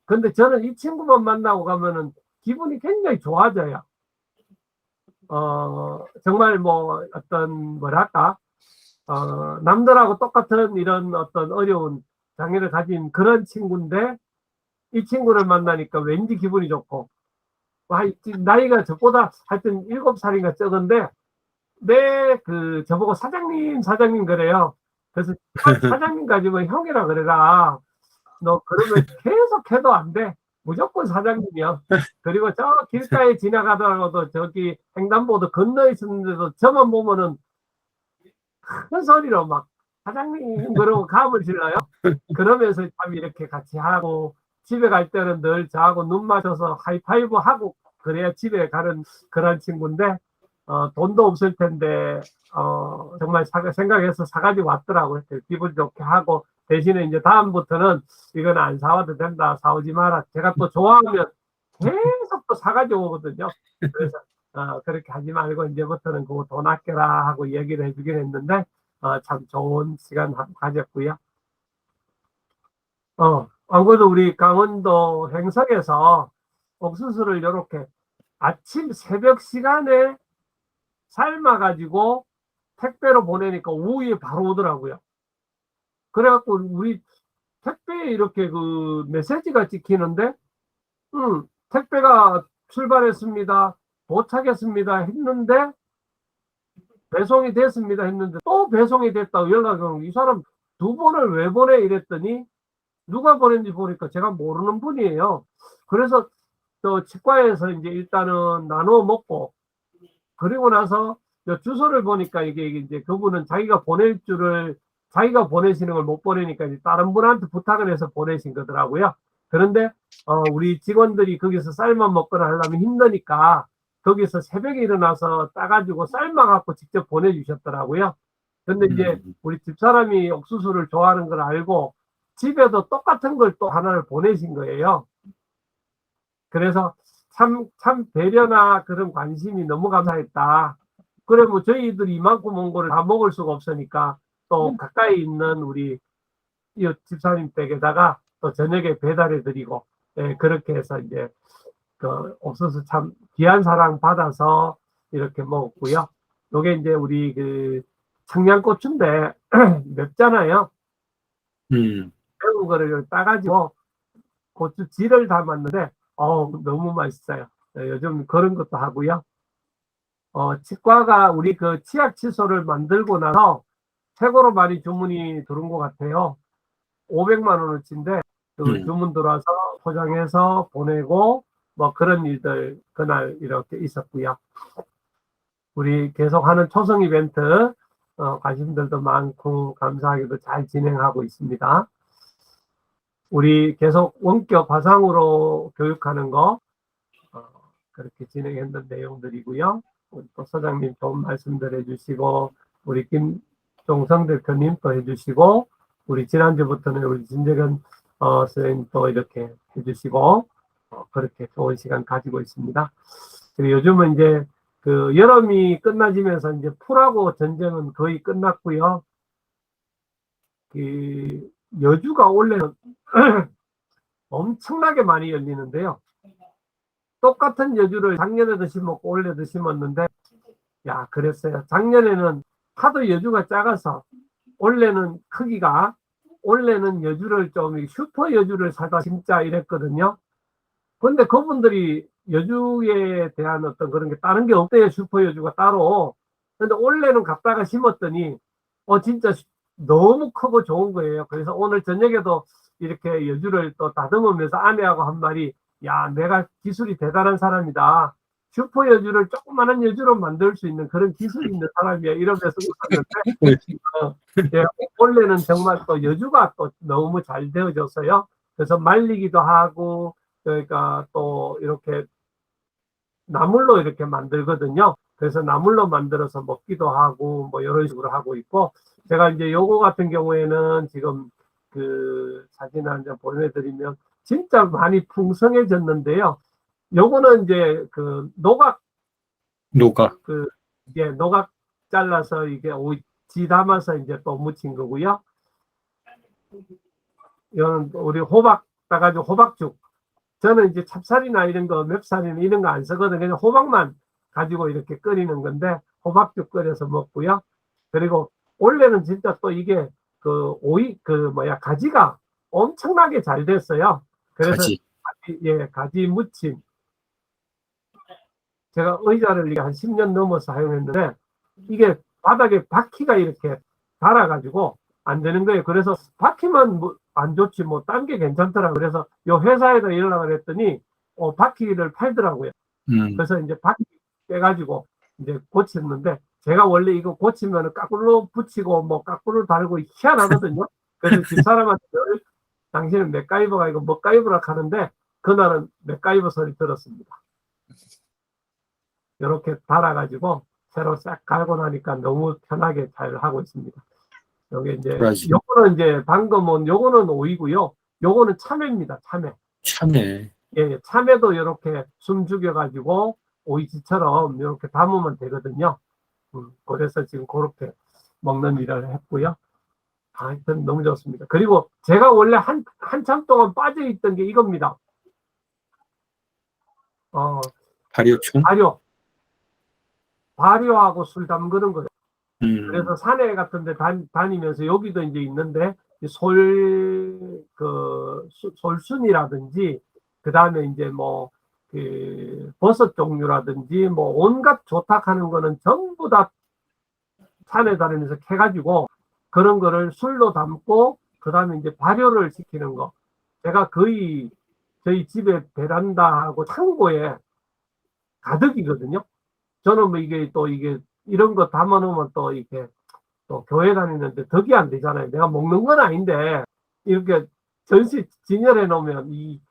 근데 저는 이 친구만 만나고 가면은 기분이 굉장히 좋아져요. 정말 뭐 어떤 뭐랄까, 남들하고 똑같은 이런 어떤 어려운 장애를 가진 그런 친구인데, 이 친구를 만나니까 왠지 기분이 좋고, 나이가 저보다 하여튼 7살인가 적은데, 저보고 사장님 그래요. 그래서 사장님 가지고 형이라 그래라. 너 그러면 계속 해도 안 돼. 무조건 사장님이야. 그리고 저 길가에 지나가더라도 저기 횡단보도 건너 있었는데도 저만 보면은 큰 소리로 막 사장님 그러고 감을 질러요. 그러면서 참 이렇게 같이 하고, 집에 갈 때는 늘 저하고 눈 맞춰서 하이파이브 하고 그래야 집에 가는 그런 친구인데, 돈도 없을 텐데 정말 생각해서 사가지고 왔더라고요. 기분 좋게 하고, 대신에 이제 다음부터는 이건 안 사와도 된다, 사오지 마라. 제가 또 좋아하면 계속 또 사가지고 오거든요. 그래서 그렇게 하지 말고 이제부터는 그거 돈 아껴라 하고 얘기를 해주긴 했는데, 참 좋은 시간 가졌고요. 안 그래도 우리 강원도 행성에서 옥수수를 이렇게 아침 새벽 시간에 삶아가지고 택배로 보내니까 오후에 바로 오더라고요. 그래갖고 우리 택배에 이렇게 그 메시지가 찍히는데, 택배가 출발했습니다, 도착했습니다 했는데, 배송이 됐습니다 했는데 또 배송이 됐다고 연락이 오는, 이 사람 2번을 왜 보내 이랬더니, 누가 보낸지 보니까 제가 모르는 분이에요. 그래서 또 치과에서 이제 일단은 나누어 먹고, 그리고 나서 주소를 보니까 이게 이제 그분은 자기가 보내시는 걸 못 보내니까 이제 다른 분한테 부탁을 해서 보내신 거더라고요. 그런데 우리 직원들이 거기서 삶아 먹거나 하려면 힘드니까 거기서 새벽에 일어나서 따가지고 삶아갖고 직접 보내주셨더라고요. 근데 이제 우리 집사람이 옥수수를 좋아하는 걸 알고 집에도 똑같은 걸 또 하나를 보내신 거예요. 그래서 참 배려나 그런 관심이 너무 감사했다. 그래 뭐 저희들이 이만큼 온 거를 다 먹을 수가 없으니까 또 가까이 있는 우리 이 집사님 댁에다가 또 저녁에 배달해 드리고, 그렇게 해서 이제 그 옥수수 참 귀한 사랑 받아서 이렇게 먹었고요. 요게 이제 우리 그 청양고추인데 맵잖아요. 매운 거를 따가지고 고추지를 담았는데 너무 맛있어요. 요즘 그런 것도 하고요. 치과가 우리 그 치약 칫솔을 만들고 나서 최고로 많이 주문이 들어온 것 같아요. 500만 원어치인데 그 주문 들어와서 포장해서 보내고 뭐 그런 일들 그날 이렇게 있었고요. 우리 계속하는 초성 이벤트 관심들도 많고 감사하게도 잘 진행하고 있습니다. 우리 계속 원격 화상으로 교육하는 거 그렇게 진행했던 내용들이고요. 우리 또 소장님 좋은 말씀들 해주시고 우리 김종성 대표님 또 해주시고 우리 지난주부터는 우리 진재근 선생님 또 이렇게 해주시고 그렇게 좋은 시간 가지고 있습니다. 그리고 요즘은 이제 그 여름이 끝나지면서 이제 풀하고 전쟁은 거의 끝났고요. 그 여주가 원래는 엄청나게 많이 열리는데요. 똑같은 여주를 작년에도 심었고 올해도 심었는데 야 그랬어요. 작년에는 하도 여주가 작아서 올해는 여주를 좀 슈퍼 여주를 사다 심자 이랬거든요. 근데 그분들이 여주에 대한 어떤 그런 게 다른 게 없대요. 슈퍼 여주가 따로. 근데 올해는 갖다가 심었더니 진짜 너무 크고 좋은 거예요. 그래서 오늘 저녁에도 이렇게 여주를 또 다듬으면서 아내하고 한 말이 야 내가 기술이 대단한 사람이다. 슈퍼 여주를 조그마한 여주로 만들 수 있는 그런 기술이 있는 사람이야. 이러면서 웃었는데 원래는 정말 또 여주가 또 너무 잘 되어졌어요. 그래서 말리기도 하고 그러니까 또 이렇게 나물로 이렇게 만들거든요. 그래서 나물로 만들어서 먹기도 하고 뭐 이런 식으로 하고 있고 제가 이제 요거 같은 경우에는 지금 그 사진 한 장 보내드리면 진짜 많이 풍성해졌는데요. 요거는 이제 그 노각 노각 잘라서 이게 지 담아서 이제 또 무친 거고요. 이거는 우리 호박 따가지고 호박죽. 저는 이제 찹쌀이나 이런 거 맵쌀이나 이런 거 안 쓰거든요. 그냥 호박만 가지고 이렇게 끓이는 건데 호박죽 끓여서 먹고요. 그리고 원래는 진짜 또 이게 그 가지가 엄청나게 잘 됐어요. 그래서 가지 무침. 제가 의자를 이게 한 10년 넘어서 사용했는데 이게 바닥에 바퀴가 이렇게 달아가지고 안 되는 거예요. 그래서 바퀴만 안 좋지 뭐 딴 게 괜찮더라고요. 그래서 요 회사에다 연락을 했더니 바퀴를 팔더라고요. 그래서 이제 바퀴 빼가지고 이제 고쳤는데 제가 원래 이거 고치면 까꿀로 붙이고 뭐 까꿀로 달고 희한하거든요. 그래서 집사람한테 당신은 맥가이버가 이거 먹가이버라 하는데 그날은 맥가이버 소리 들었습니다. 이렇게 달아가지고 새로 싹 갈고 나니까 너무 편하게 잘 하고 있습니다. 여기 이제 요거는 이제 방금은 요거는 오이고요. 요거는 참외입니다. 참외. 예, 참외도 이렇게 숨 죽여가지고 오이지처럼 이렇게 담으면 되거든요. 그래서 지금 그렇게 먹는 일을 했고요. 하여튼 너무 좋습니다. 그리고 제가 원래 한참 동안 빠져있던 게 이겁니다. 발효충? 발효하고 술 담그는 거예요. 그래서 산에 같은 데 다니면서 여기도 이제 있는데 솔순이라든지 그 다음에 이제 뭐 그 버섯 종류라든지 뭐 온갖 조탁하는 거는 전부 다 산에 다니면서 캐가지고 그런 거를 술로 담고 그 다음에 이제 발효를 시키는 거. 제가 거의 저희 집에 베란다하고 창고에 가득이거든요. 저는 뭐 이게 이런 거 담아놓으면 또 이렇게 또 교회 다니는데 덕이 안 되잖아요. 내가 먹는 건 아닌데 이렇게 전시 진열해 놓으면 이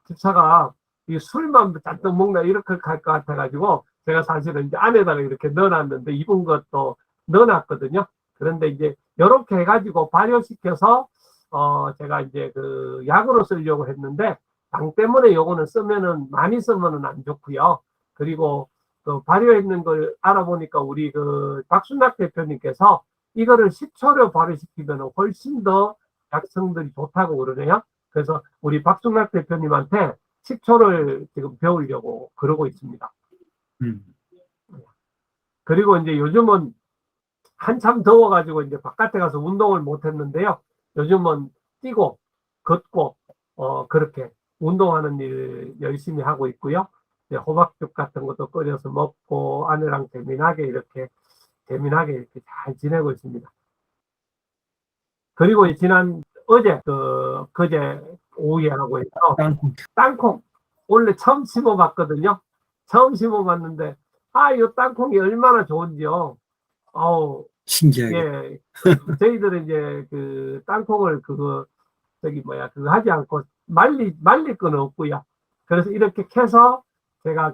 집사가 이 술만 잔뜩 먹나 이렇게 갈 것 같아가지고 제가 사실은 이제 안에다가 이렇게 넣어놨는데 입은 것도 넣어놨거든요. 그런데 이제 이렇게 해가지고 발효시켜서 제가 이제 그 약으로 쓰려고 했는데 당 때문에 요거는 많이 쓰면은 안 좋고요. 그리고 그 발효했는 걸 알아보니까 우리 그 박순락 대표님께서 이거를 식초로 발효시키면 훨씬 더 약성들이 좋다고 그러네요. 그래서 우리 박순락 대표님한테 식초를 지금 배우려고 그러고 있습니다. 그리고 이제 요즘은 한참 더워가지고 이제 바깥에 가서 운동을 못 했는데요. 요즘은 뛰고, 걷고, 그렇게 운동하는 일 열심히 하고 있고요. 이제 호박죽 같은 것도 끓여서 먹고, 아내랑 재미나게 이렇게 잘 지내고 있습니다. 그리고 어제, 그제 오후에 하고 있어. 땅콩. 원래 처음 심어봤거든요. 처음 심어봤는데, 이 땅콩이 얼마나 좋은지요. 아우, 신기하게. 예. 저희들은 이제 그 땅콩을 그거 하지 않고 말릴 건 없고요. 그래서 이렇게 캐서 제가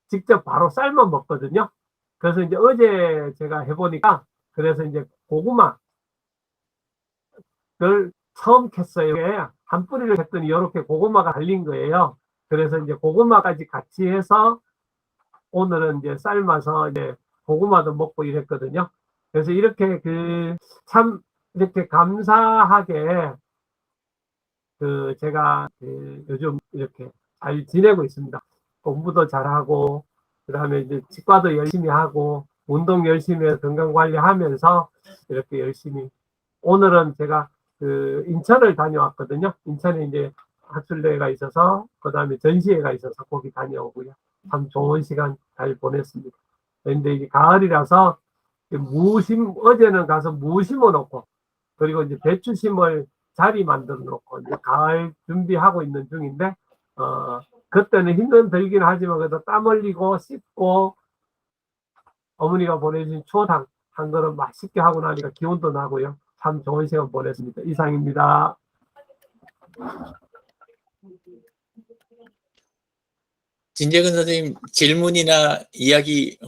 직접 바로 삶아 먹거든요. 그래서 이제 어제 제가 해보니까 그래서 이제 고구마를 처음 캤어요. 한 뿌리를 했더니 이렇게 고구마가 달린 거예요. 그래서 이제 고구마까지 같이 해서 오늘은 이제 삶아서 이제 고구마도 먹고 이랬거든요. 그래서 이렇게 참 이렇게 감사하게 제가 요즘 이렇게 잘 지내고 있습니다. 공부도 잘하고 그다음에 이제 치과도 열심히 하고 운동 열심히 해서 건강 관리하면서 이렇게 열심히 오늘은 제가 인천을 다녀왔거든요. 인천에 이제 학술대회가 있어서 그다음에 전시회가 있어서 거기 다녀오고요. 참 좋은 시간 잘 보냈습니다. 그런데 이제 가을이라서 어제는 가서 무 심어 놓고 그리고 이제 배추 심을 자리 만들어 놓고 이제 가을 준비하고 있는 중인데 그때는 힘은 들긴 하지만 그래도 땀 흘리고 씻고 어머니가 보내주신 추어탕 한 그릇 맛있게 하고 나니까 기운도 나고요. 참 좋은 시간 보냈습니다. 이상입니다. 진재근 선생님 질문이나 이야기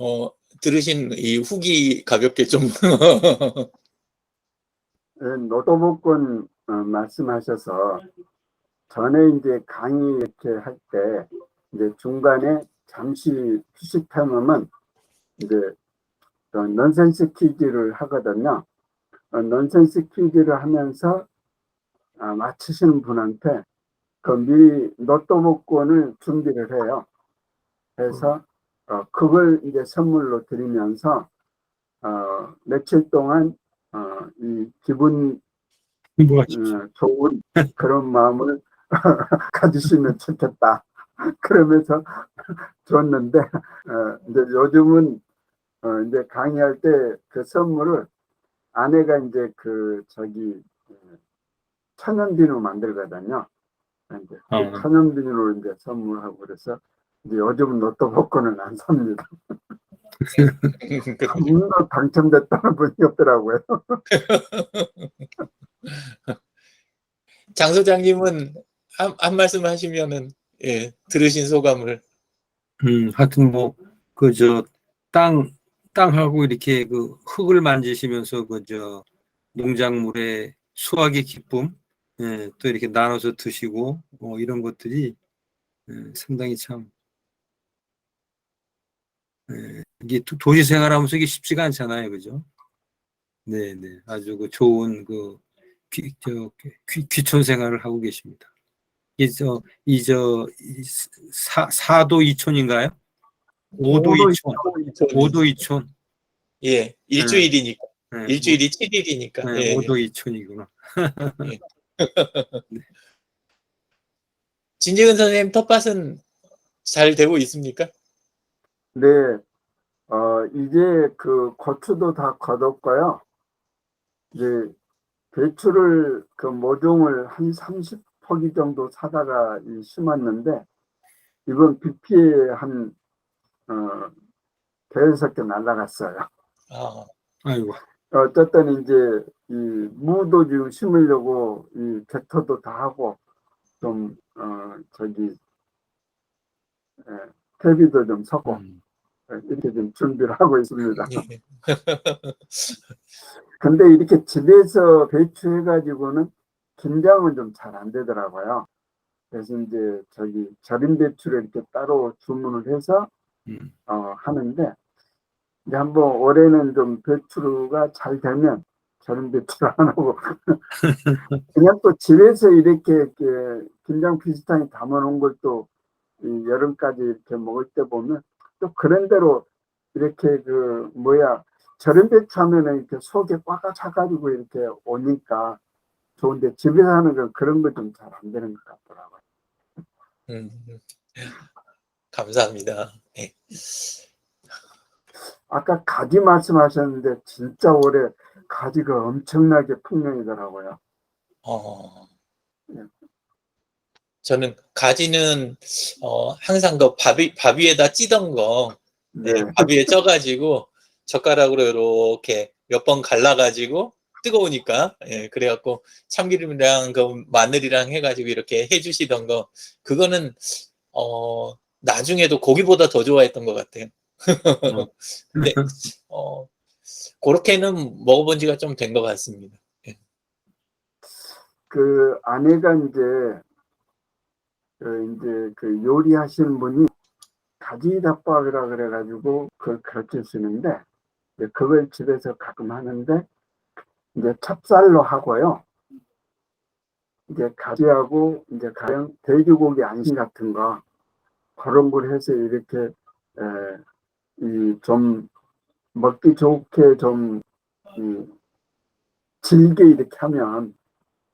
들으신 이 후기 가볍게 좀 노도복권 말씀하셔서 전에 이제 강의 이렇게 할 때 이제 중간에 잠시 휴식 타임은 이제 넌센스 퀴즈를 하거든요. 넌센스 퀴즈를 하면서 맞히시는 분한테 미리 노트북권을 준비를 해요. 그래서 그걸 이제 선물로 드리면서 며칠 동안 이 기분 좋은 그런 마음을 가지시면 좋겠다. 그러면서 줬는데 이제 요즘은 이제 강의할 때 그 선물을 아내가 이제 천연비누 만들거든요. 이제 천연비누로 이제 선물하고 그래서 이제 요즘은 로또 복권은 안 삽니다. 한 번도 당첨됐다는 분이 없더라고요. 장 소장님은 한 말씀 하시면은 들으신 소감을. 하여튼 땅하고 이렇게 흙을 만지시면서 농작물의 수확의 기쁨, 또 이렇게 나눠서 드시고 이런 것들이 상당히 참 이게 도시 생활하면서 이게 쉽지가 않잖아요, 그죠? 네, 아주 좋은 귀촌 생활을 하고 계십니다. 사도 이촌인가요? 5도 이촌. 예, 일주일이니까. 네, 일주일이 7일이니까. 네, 5도 이촌이구나. 예. 진재근 선생님 텃밭은 잘 되고 있습니까? 네, 이제 고추도 다 걷었고요. 이제 배추를 모종을 한 30포기 정도 사다가 심었는데 이번 비 피해 한 대여섯 개 날라갔어요. 아이고. 어쨌든 이제 이 무도 지금 심으려고 이 개토도 다 하고 좀 퇴비도 좀 섞고 이렇게 좀 준비를 하고 있습니다. 근데 이렇게 집에서 배추해가지고는 김장은 좀 잘 안 되더라고요. 그래서 이제 절임 배추를 이렇게 따로 주문을 해서 하는데 이제 한번 올해는 좀 배추가 잘 되면 절임 배추를 안 하고 그냥 또 집에서 이렇게 김장 비슷하게 담아놓은 걸 또 여름까지 이렇게 먹을 때 보면 또 그런 대로 이렇게 저런 데 차면은 이렇게 속에 꽉 차가지고 이렇게 오니까 좋은데 집에서 하는 건 그런 거 좀 잘 안 되는 것 같더라고요. 감사합니다. 네. 아까 가지 말씀하셨는데 진짜 올해 가지가 엄청나게 풍년이더라고요. 저는 가지는 항상 그 밥 위에다 찌던 거 네. 밥 위에 쪄가지고 젓가락으로 이렇게 몇 번 갈라가지고 뜨거우니까 그래갖고 참기름이랑 그 마늘이랑 해가지고 이렇게 해주시던 거 그거는 나중에도 고기보다 더 좋아했던 것 같아요. 근데 그렇게는 먹어본 지가 좀 된 것 같습니다. 그 아내가 이제 그 요리하시는 분이 가지덮밥이라 그래가지고 그걸 그렇게 쓰는데 그걸 집에서 가끔 하는데 이제 찹쌀로 하고요. 이제 가지하고 이제 가령 돼지고기 안심 같은 거 그런 걸 해서 이렇게 좀 먹기 좋게 좀 질게 이렇게 하면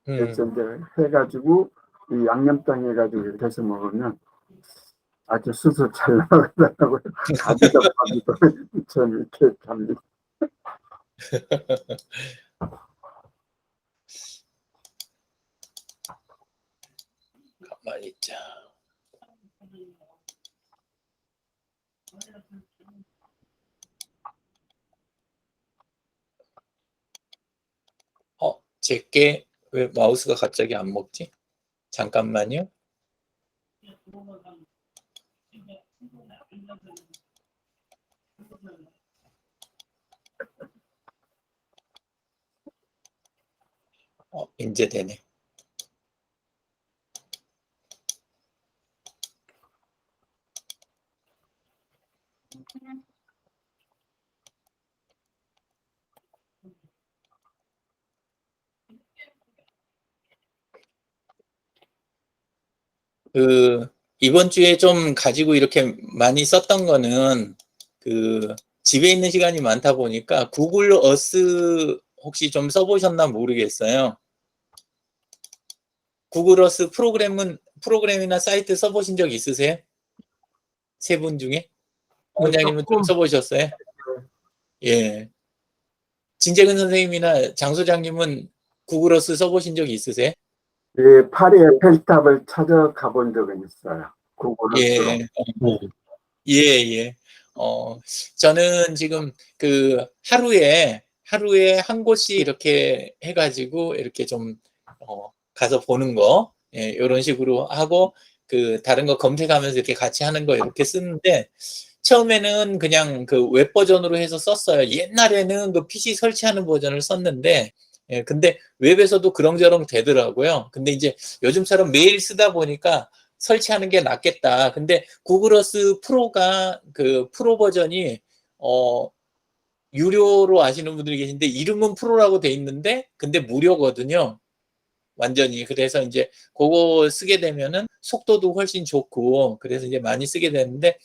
그래서 이제 해가지고 이 양념장 해가지고 이렇게 해서 먹으면 아주 수수 잘 나가더라고요. 가지덮밥이도 좀 이렇게 합니다. 가만히 있자. 제게 왜 마우스가 갑자기 안 먹지? 잠깐만요. 이제 되네. 이번 주에 좀 가지고 이렇게 많이 썼던 거는 집에 있는 시간이 많다 보니까 구글 어스 혹시 좀 써보셨나 모르겠어요. 구글 어스 프로그램이나 사이트 써보신 적 있으세요? 세 분 중에? 원장님은 좀 써보셨어요? 예. 진재근 선생님이나 장 소장님은 구글 어스 써보신 적 있으세요? 예, 파리의 펠탑을 찾아가 본 적은 있어요. 구글로. 예. 저는 지금 하루에 한 곳씩 이렇게 해가지고 이렇게 좀 가서 보는 거, 이런 식으로 하고 다른 거 검색하면서 이렇게 같이 하는 거 이렇게 쓰는데 처음에는 그냥 웹 버전으로 해서 썼어요. 옛날에는 PC 설치하는 버전을 썼는데 근데 웹에서도 그렁저렁 되더라고요. 근데 이제 요즘처럼 매일 쓰다 보니까 설치하는 게 낫겠다. 근데 구글어스 프로가 프로 버전이 유료로 아시는 분들이 계신데 이름은 프로라고 돼 있는데 근데 무료거든요. 완전히. 그래서 이제 그거 쓰게 되면은 속도도 훨씬 좋고 그래서 이제 많이 쓰게 되는데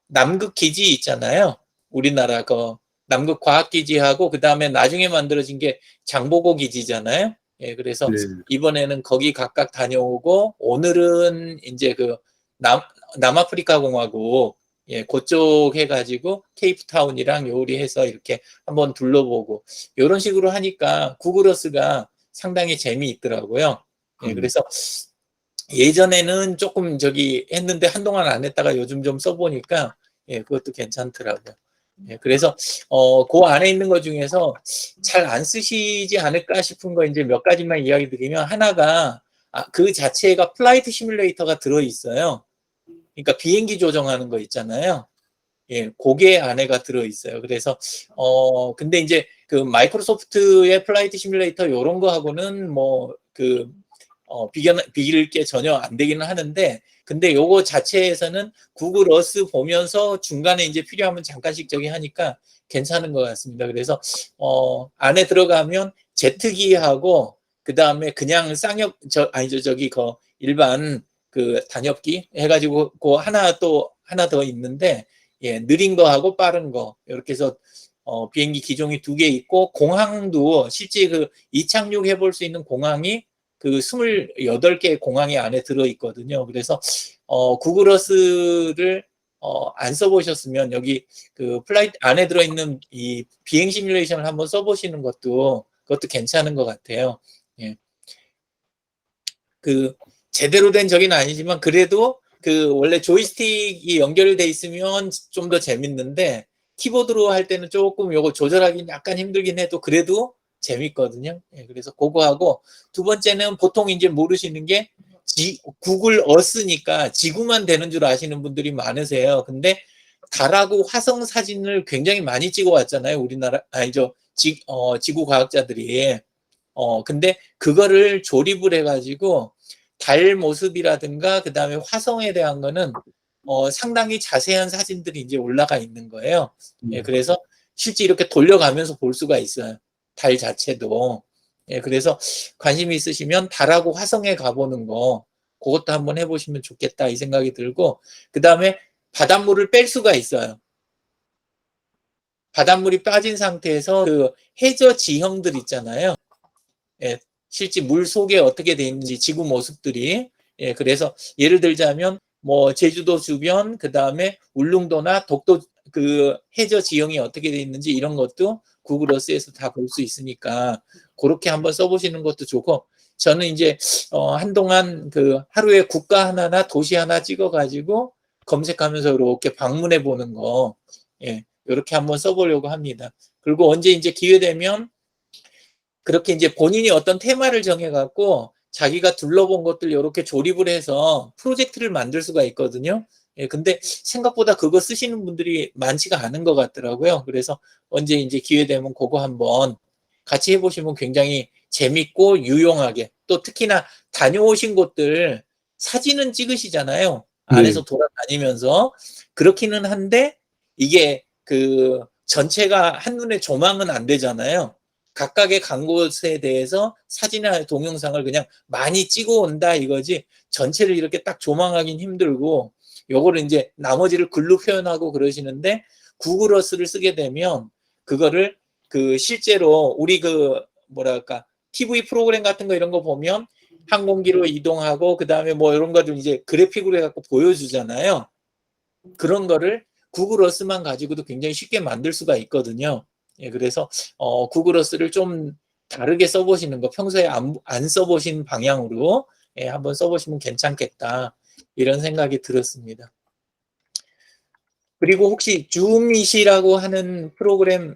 남극 기지 있잖아요. 우리나라 남극 과학 기지하고 그다음에 나중에 만들어진 게 장보고 기지잖아요. 예, 그래서 이번에는 거기 각각 다녀오고 오늘은 이제 남아프리카 공화국 그쪽 해가지고 케이프타운이랑 요리해서 이렇게 한번 둘러보고 이런 식으로 하니까 구글어스가 상당히 재미있더라고요. 예, 그래서 예전에는 조금 했는데 한동안 안 했다가 요즘 좀 써보니까 그것도 괜찮더라고요. 예, 그래서 그 안에 있는 것 중에서 잘 안 쓰시지 않을까 싶은 거 이제 몇 가지만 이야기 드리면 하나가 그 자체가 플라이트 시뮬레이터가 들어있어요. 그러니까 비행기 조정하는 거 있잖아요. 예, 그게 안에가 들어있어요. 그래서 근데 이제 마이크로소프트의 플라이트 시뮬레이터 이런 거하고는 비길 게 전혀 안 되기는 하는데 근데 요거 자체에서는 구글 어스 보면서 중간에 이제 필요하면 잠깐씩 하니까 괜찮은 것 같습니다. 그래서 안에 들어가면 제트기하고 그 다음에 그냥 일반 그 단엽기 해가지고 그 하나 더 있는데 예, 느린 거하고 빠른 거 이렇게 해서 비행기 기종이 2개 있고 공항도 실제 그 이착륙 해볼 수 있는 공항이 그 28개의 공항이 안에 들어 있거든요. 그래서 구글어스를 안 써보셨으면 여기 그 플라이트 안에 들어있는 이 비행 시뮬레이션을 한번 써보시는 그것도 괜찮은 것 같아요. 예. 그 제대로 된 적은 아니지만 그래도 그 원래 조이스틱이 연결돼 있으면 좀 더 재밌는데 키보드로 할 때는 조금 요거 조절하기 약간 힘들긴 해도 그래도 재밌거든요. 예, 그래서 그거 하고 두 번째는 보통 이제 모르시는 게 구글 어스니까 지구만 되는 줄 아시는 분들이 많으세요. 근데 달하고 화성 사진을 굉장히 많이 찍어 왔잖아요. 우리나라 아니죠. 지구 과학자들이. 근데 그거를 조립을 해가지고 달 모습이라든가 그 다음에 화성에 대한 거는 상당히 자세한 사진들이 이제 올라가 있는 거예요. 예, 그래서 실제 이렇게 돌려가면서 볼 수가 있어요. 달 자체도. 예, 그래서 관심이 있으시면 달하고 화성에 가보는 거 그것도 한번 해보시면 좋겠다 이 생각이 들고 그 다음에 바닷물을 뺄 수가 있어요. 바닷물이 빠진 상태에서 그 해저 지형들 있잖아요. 예, 실제 물 속에 어떻게 돼 있는지 지구 모습들이 예, 그래서 예를 들자면 뭐 제주도 주변 그 다음에 울릉도나 독도 그 해저 지형이 어떻게 돼 있는지 이런 것도 구글 어스에서 다 볼 수 있으니까 그렇게 한번 써보시는 것도 좋고 저는 이제 한동안 그 하루에 국가 하나나 도시 하나 찍어가지고 검색하면서 이렇게 방문해 보는 거 예, 이렇게 한번 써보려고 합니다. 그리고 언제 이제 기회 되면 그렇게 이제 본인이 어떤 테마를 정해갖고 자기가 둘러본 것들 이렇게 조립을 해서 프로젝트를 만들 수가 있거든요. 예, 근데 생각보다 그거 쓰시는 분들이 많지가 않은 것 같더라고요. 그래서 언제 이제 기회 되면 그거 한번 같이 해보시면 굉장히 재밌고 유용하게 또 특히나 다녀오신 곳들 사진은 찍으시잖아요. 안에서 돌아다니면서 그렇기는 한데 이게 그 전체가 한눈에 조망은 안 되잖아요. 각각의 간 곳에 대해서 사진이나 동영상을 그냥 많이 찍어 온다 이거지 전체를 이렇게 딱 조망하긴 힘들고 요거를 이제 나머지를 글로 표현하고 그러시는데 구글 어스를 쓰게 되면 그거를 그 실제로 우리 그 뭐랄까 TV 프로그램 같은 거 이런 거 보면 항공기로 이동하고 그 다음에 뭐 이런 거를 이제 그래픽으로 해갖고 보여주잖아요. 그런 거를 구글 어스만 가지고도 굉장히 쉽게 만들 수가 있거든요. 예, 그래서 구글 어스를 좀 다르게 써보시는 거 평소에 안 써보신 방향으로 예, 한번 써보시면 괜찮겠다 이런 생각이 들었습니다. 그리고 혹시 줌밋이라고 하는 프로그램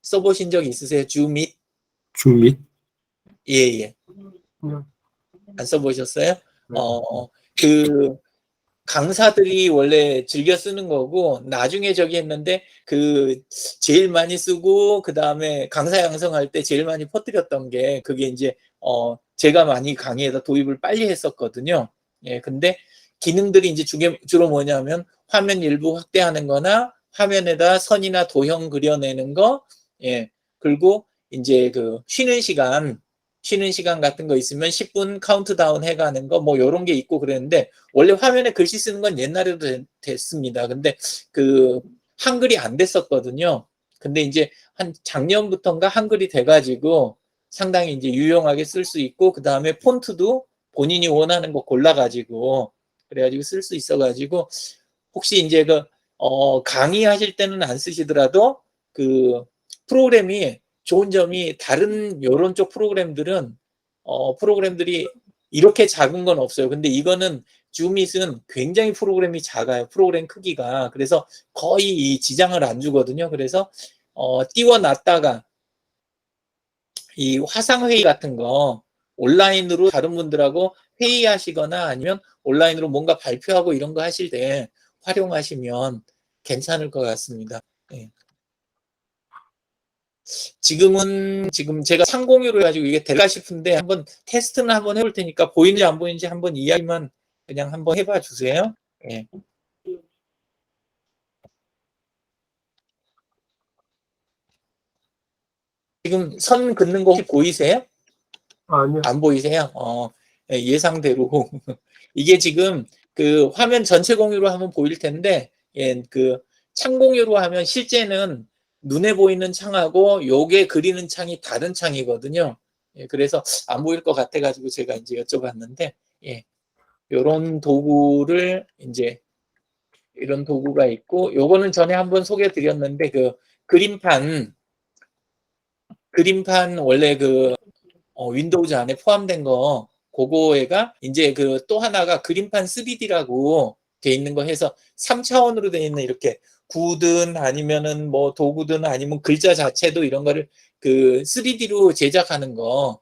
써보신 적 있으세요? 줌밋? 줌밋? 예. 안 써보셨어요? 그 강사들이 원래 즐겨 쓰는 거고 나중에 저기 했는데 그 제일 많이 쓰고 그 다음에 강사 양성할 때 제일 많이 퍼뜨렸던 게 그게 이제 제가 많이 강의에다 도입을 빨리 했었거든요. 예, 근데 기능들이 이제 주로 뭐냐면 화면 일부 확대하는 거나 화면에다 선이나 도형 그려내는 거, 예, 그리고 이제 그 쉬는 시간 같은 거 있으면 10분 카운트다운 해가는 거 뭐 이런 게 있고 그랬는데 원래 화면에 글씨 쓰는 건 옛날에도 됐습니다. 근데 그 한글이 안 됐었거든요. 근데 이제 한 작년부터인가 한글이 돼가지고 상당히 이제 유용하게 쓸 수 있고 그 다음에 폰트도 본인이 원하는 거 골라가지고 그래가지고 쓸 수 있어가지고 혹시 이제 그 강의하실 때는 안 쓰시더라도 그 프로그램이 좋은 점이 다른 요런 쪽 프로그램들은 프로그램들이 이렇게 작은 건 없어요. 근데 이거는 줌밋은 굉장히 프로그램이 작아요. 프로그램 크기가. 그래서 거의 이 지장을 안 주거든요. 그래서 띄워놨다가 이 화상회의 같은 거 온라인으로 다른 분들하고 회의하시거나 아니면 온라인으로 뭔가 발표하고 이런 거 하실 때 활용하시면 괜찮을 것 같습니다. 네. 지금 제가 상공유로 해가지고 이게 될까 싶은데 한번 테스트는 한번 해볼 테니까 보이는지 안 보이는지 한번 이야기만 그냥 한번 해봐 주세요. 예. 지금 선 긋는 거 혹시 보이세요? 아니요. 안 보이세요? 예상대로 이게 지금 그 화면 전체 공유로 하면 보일 텐데, 예, 그 창 공유로 하면 실제는 눈에 보이는 창하고 요게 그리는 창이 다른 창이거든요. 예, 그래서 안 보일 것 같아가지고 제가 이제 여쭤봤는데, 예, 요런 도구를 이제 이런 도구가 있고, 요거는 전에 한번 소개해 드렸는데, 그 그림판 원래 그 윈도우즈 안에 포함된 거, 그거가 이제 그 또 하나가 그림판 3D라고 돼 있는 거 해서 3차원으로 돼 있는 이렇게 구든 아니면은 뭐 도구든 아니면 글자 자체도 이런 거를 그 3D로 제작하는 거,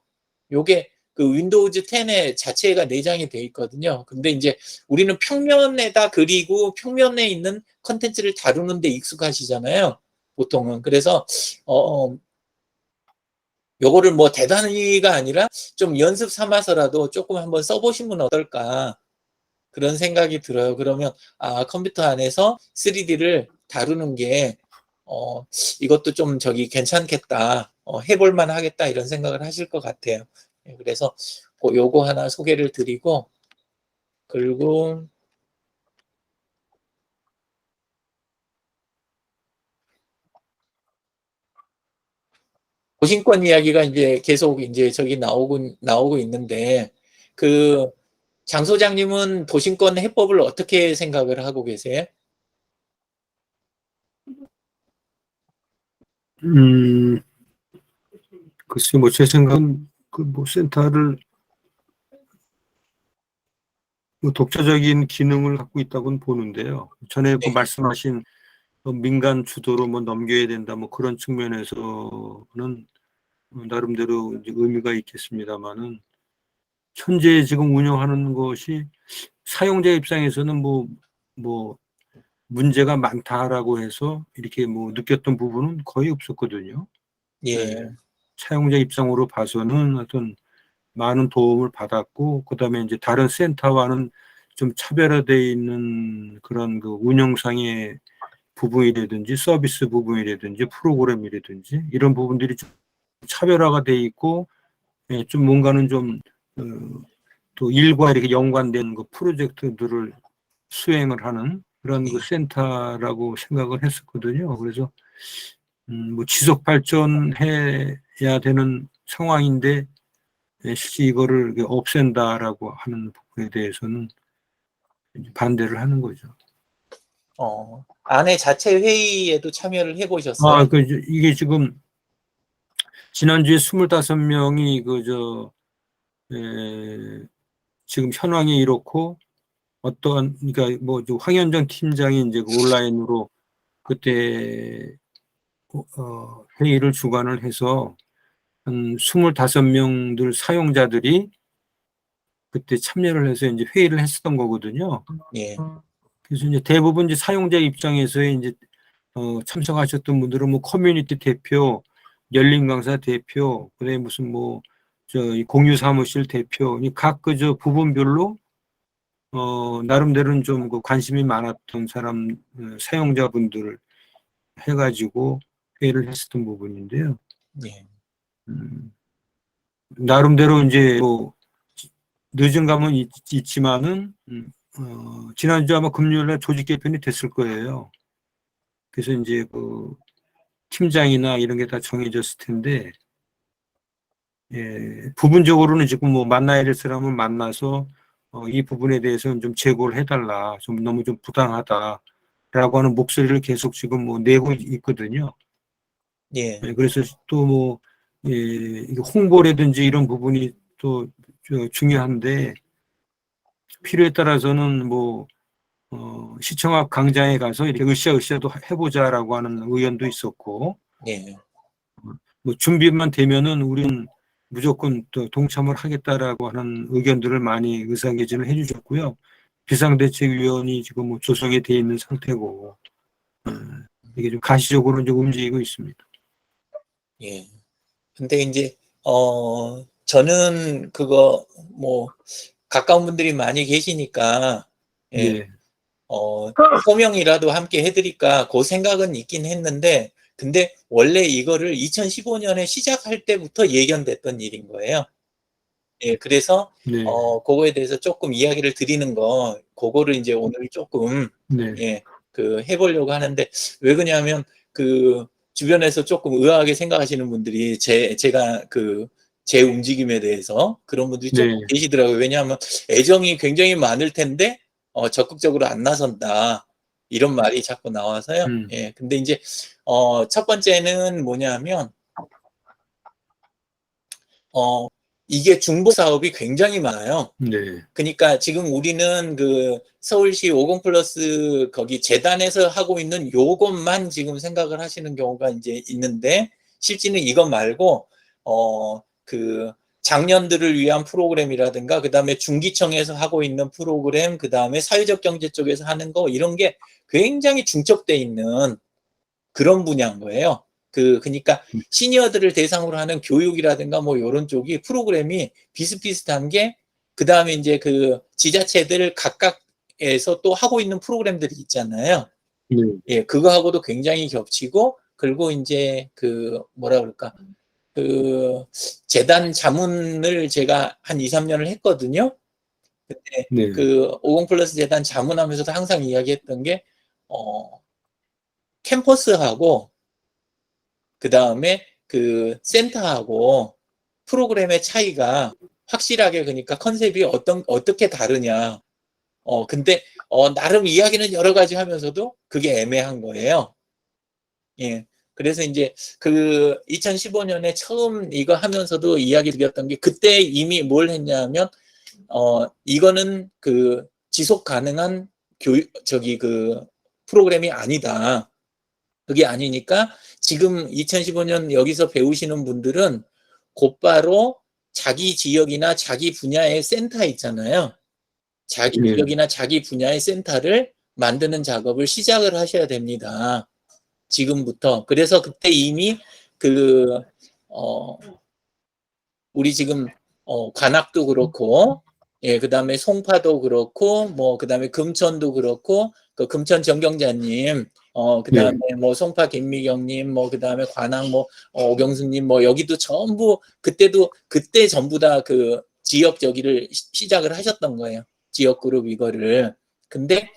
요게 그 윈도우즈 10에 자체가 내장이 돼 있거든요. 근데 이제 우리는 평면에다 그리고 평면에 있는 컨텐츠를 다루는 데 익숙하시잖아요, 보통은. 그래서 요거를 뭐 대단히가 아니라 좀 연습 삼아서라도 조금 한번 써보시면 어떨까, 그런 생각이 들어요. 그러면 컴퓨터 안에서 3D를 다루는 게 이것도 좀 저기 괜찮겠다, 해볼만 하겠다, 이런 생각을 하실 것 같아요. 그래서 요거 하나 소개를 드리고, 그리고 도심권 이야기가 이제 계속 이제 저기 나오고 있는데, 그 장 소장님은 도심권 해법을 어떻게 생각을 하고 계세요? 글쎄, 뭐, 제 생각은, 그, 뭐, 센터를, 뭐 독자적인 기능을 갖고 있다고는 보는데요. 전에 그 네. 말씀하신 민간 주도로 뭐 넘겨야 된다, 뭐 그런 측면에서는 나름대로 이제 의미가 있겠습니다만은, 현재 지금 운영하는 것이 사용자 입장에서는 뭐, 문제가 많다라고 해서 이렇게 뭐 느꼈던 부분은 거의 없었거든요. 예. 네. 사용자 입장으로 봐서는 어떤 많은 도움을 받았고, 그 다음에 이제 다른 센터와는 좀 차별화되어 있는 그런 그 운영상의 부분이라든지 서비스 부분이라든지 프로그램이라든지 이런 부분들이 좀 차별화가 돼 있고, 예, 좀 뭔가는 좀 또 일과 이렇게 연관된 그 프로젝트들을 수행을 하는 그런 그 센터라고 생각을 했었거든요. 그래서 뭐 지속 발전해야 되는 상황인데, 예, 실제 이거를 이렇게 없앤다라고 하는 부분에 대해서는 반대를 하는 거죠. 안에 자체 회의에도 참여를 해보셨어요? 이게 지금 지난주에 25명이 지금 현황이 이렇고, 그러니까 뭐 황현정 팀장이 이제 그 온라인으로 그때 회의를 주관을 해서 한 25명들 사용자들이 그때 참여를 해서 이제 회의를 했었던 거거든요. 예. 그래서 이제 대부분 이제 사용자 입장에서의 이제 참석하셨던 분들은 뭐 커뮤니티 대표, 열린 강사 대표, 그다음에 무슨 뭐 이 공유 사무실 대표, 각 그저 부분별로 나름대로는 좀 그 관심이 많았던 사람 사용자분들을 해가지고 회의를 했었던 부분인데요. 예. 나름대로 이제 뭐 늦은 감은 있지만은 지난주 아마 금요일날 조직 개편이 됐을 거예요. 그래서 이제 그 팀장이나 이런 게 다 정해졌을 텐데, 예, 부분적으로는 지금 뭐 만나야 될 사람은 만나서 이 부분에 대해서는 좀 제고를 해달라, 좀 너무 좀 부당하다라고 하는 목소리를 계속 지금 뭐 내고 있거든요. 예. 예, 그래서 또 뭐 홍보라든지 이런 부분이 또 중요한데, 필요에 따라서는 뭐 시청 앞 광장에 가서 이렇게 으쌰으쌰도 해보자라고 하는 의견도 있었고, 예. 뭐 준비만 되면은 우리는 무조건 또 동참을 하겠다라고 하는 의견들을 많이 의사개진을 해주셨고요. 비상대책위원이 지금 뭐 조성이 돼 있는 상태고, 이게 좀 가시적으로 이제 움직이고 있습니다. 예. 근데 이제 저는 그거 뭐 가까운 분들이 많이 계시니까, 예. 예. 소명이라도 함께 해드릴까 그 생각은 있긴 했는데, 근데 원래 이거를 2015년에 시작할 때부터 예견됐던 일인 거예요. 예, 그래서 네. 그거에 대해서 조금 이야기를 드리는 거, 그거를 이제 오늘 조금 네. 예, 해보려고 하는데 왜 그러냐면 주변에서 조금 의아하게 생각하시는 분들이 제가 제 움직임에 대해서 그런 분들이 좀 네. 계시더라고요. 왜냐하면 애정이 굉장히 많을 텐데 적극적으로 안 나선다. 이런 말이 자꾸 나와서요. 예, 근데 이제 첫 번째는 뭐냐면 이게 중복 사업이 굉장히 많아요. 네. 그러니까 지금 우리는 서울시 50 플러스 거기 재단에서 하고 있는 요것만 지금 생각을 하시는 경우가 이제 있는데 실제는 이것 말고 장년들을 위한 프로그램이라든가 그다음에 중기청에서 하고 있는 프로그램 그다음에 사회적 경제 쪽에서 하는 거 이런 게 굉장히 중첩돼 있는 그런 분야인 거예요. 그러니까 시니어들을 대상으로 하는 교육이라든가 뭐 이런 쪽이 프로그램이 비슷비슷한 게 그다음에 이제 지자체들 각각에서 또 하고 있는 프로그램들이 있잖아요. 네. 예, 그거하고도 굉장히 겹치고 그리고 이제 뭐라 그럴까? 재단 자문을 제가 한 2, 3년을 했거든요. 근데 네. 50 플러스 재단 자문하면서도 항상 이야기했던 게 캠퍼스하고 그다음에 센터하고 프로그램의 차이가 확실하게 그러니까 컨셉이 어떻게 다르냐. 근데 나름 이야기는 여러 가지 하면서도 그게 애매한 거예요. 예. 그래서 이제 2015년에 처음 이거 하면서도 이야기 드렸던 게 그때 이미 뭘 했냐면 이거는 지속 가능한 프로그램이 아니다. 그게 아니니까 지금 2015년 여기서 배우시는 분들은 곧바로 자기 지역이나 자기 분야의 센터 있잖아요. 자기 네. 지역이나 자기 분야의 센터를 만드는 작업을 시작을 하셔야 됩니다. 지금부터. 그래서 그때 이미 우리 지금 관악도 그렇고 예, 그다음에 송파도 그렇고 뭐 그다음에 금천도 그렇고 금천 정경자님 그다음에 뭐 송파 김미경님 뭐 그다음에 관악 뭐 오경수님 뭐 여기도 전부 그때 전부 다 지역 저기를 시작을 하셨던 거예요. 지역 그룹 이거를. 근데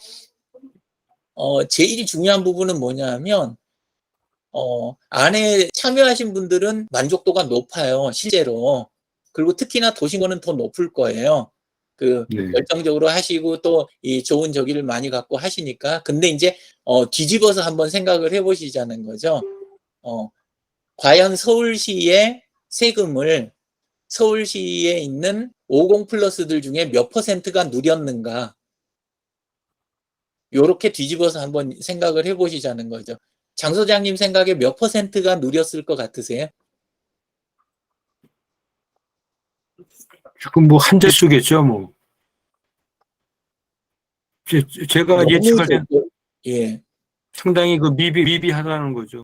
제일 중요한 부분은 뭐냐면 안에 참여하신 분들은 만족도가 높아요, 실제로. 그리고 특히나 도심권은 더 높을 거예요. 네. 열정적으로 하시고 또 이 좋은 저기를 많이 갖고 하시니까. 근데 이제 뒤집어서 한번 생각을 해보시자는 거죠. 과연 서울시의 세금을 서울시에 있는 50 플러스들 중에 몇 퍼센트가 누렸는가? 요렇게 뒤집어서 한번 생각을 해보시자는 거죠. 장 소장님 생각에 몇 퍼센트가 누렸을 것 같으세요? 지금 뭐 한 자수겠죠, 뭐. 제가 예측할 때 예, 상당히 미비하다는 거죠.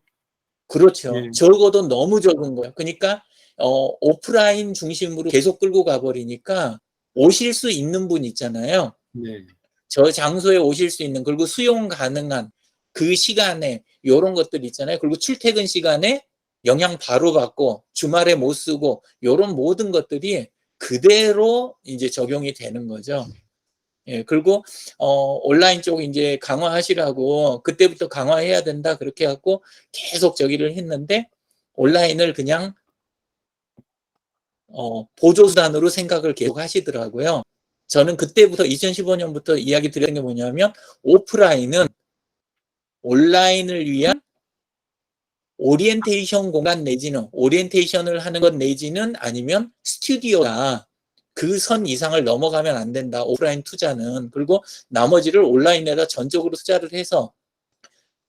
그렇죠. 예. 적어도 너무 적은 거예요. 그러니까 오프라인 중심으로 계속 끌고 가버리니까 오실 수 있는 분 있잖아요. 네. 저 장소에 오실 수 있는 그리고 수용 가능한 그 시간에 이런 것들 있잖아요. 그리고 출퇴근 시간에 영향 바로 받고 주말에 못 쓰고 이런 모든 것들이 그대로 이제 적용이 되는 거죠. 예, 그리고 온라인 쪽 이제 강화하시라고 그때부터 강화해야 된다 그렇게 해갖고 계속 저기를 했는데 온라인을 그냥 보조수단으로 생각을 계속 하시더라고요. 저는 그때부터 2015년부터 이야기 드렸던 게 뭐냐면 오프라인은 온라인을 위한 오리엔테이션 공간 내지는 오리엔테이션을 하는 것 내지는 아니면 스튜디오가 그 선 이상을 넘어가면 안 된다. 오프라인 투자는. 그리고 나머지를 온라인에다 전적으로 투자를 해서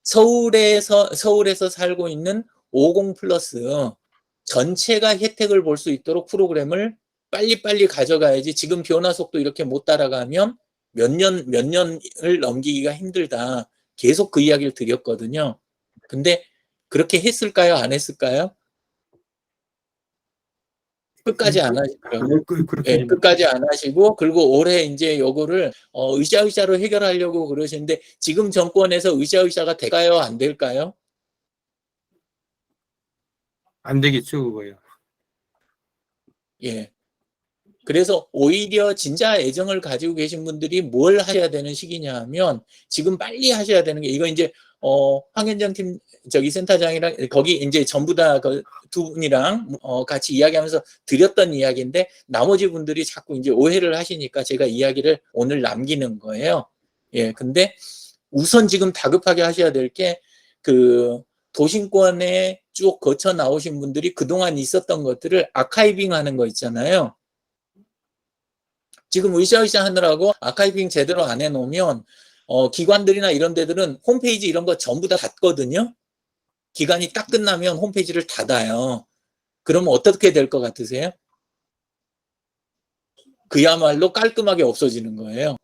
서울에서 살고 있는 50 플러스 전체가 혜택을 볼 수 있도록 프로그램을 빨리빨리 가져가야지 지금 변화 속도 이렇게 못 따라가면 몇 년을 넘기기가 힘들다. 계속 그 이야기를 드렸거든요. 근데 그렇게 했을까요? 안 했을까요? 끝까지 안 하시더라고요. 예, 끝까지 안 하시고 그리고 올해 이제 요거를 으쌰으쌰로 해결하려고 그러시는데 지금 정권에서 으쌰으쌰가 될까요? 안 될까요? 안 되겠죠, 그거요. 예. 그래서 오히려 진짜 애정을 가지고 계신 분들이 뭘 하셔야 되는 시기냐 하면 지금 빨리 하셔야 되는 게 이거 이제 황현정 팀 저기 센터장이랑 거기 이제 전부 다 그 두 분이랑 같이 이야기하면서 드렸던 이야기인데 나머지 분들이 자꾸 이제 오해를 하시니까 제가 이야기를 오늘 남기는 거예요. 예, 근데 우선 지금 다급하게 하셔야 될 게 그 도심권에 쭉 거쳐 나오신 분들이 그동안 있었던 것들을 아카이빙 하는 거 있잖아요. 지금 으쌰으쌰 하느라고 아카이빙 제대로 안 해놓으면 기관들이나 이런 데들은 홈페이지 이런 거 전부 다 닫거든요. 기간이 딱 끝나면 홈페이지를 닫아요. 그러면 어떻게 될 것 같으세요? 그야말로 깔끔하게 없어지는 거예요.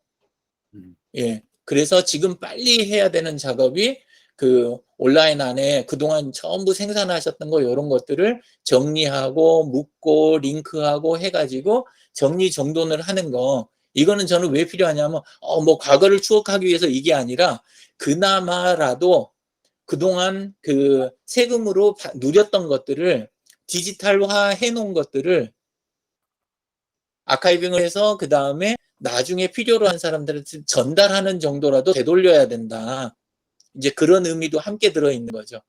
예. 그래서 지금 빨리 해야 되는 작업이 그 온라인 안에 그동안 전부 생산하셨던 거 이런 것들을 정리하고 묶고 링크하고 해가지고 정리정돈을 하는 거. 이거는 저는 왜 필요하냐면 뭐 과거를 추억하기 위해서 이게 아니라 그나마라도 그동안 그 세금으로 누렸던 것들을 디지털화 해놓은 것들을 아카이빙을 해서 그 다음에 나중에 필요로 한 사람들한테 전달하는 정도라도 되돌려야 된다. 이제 그런 의미도 함께 들어있는 거죠.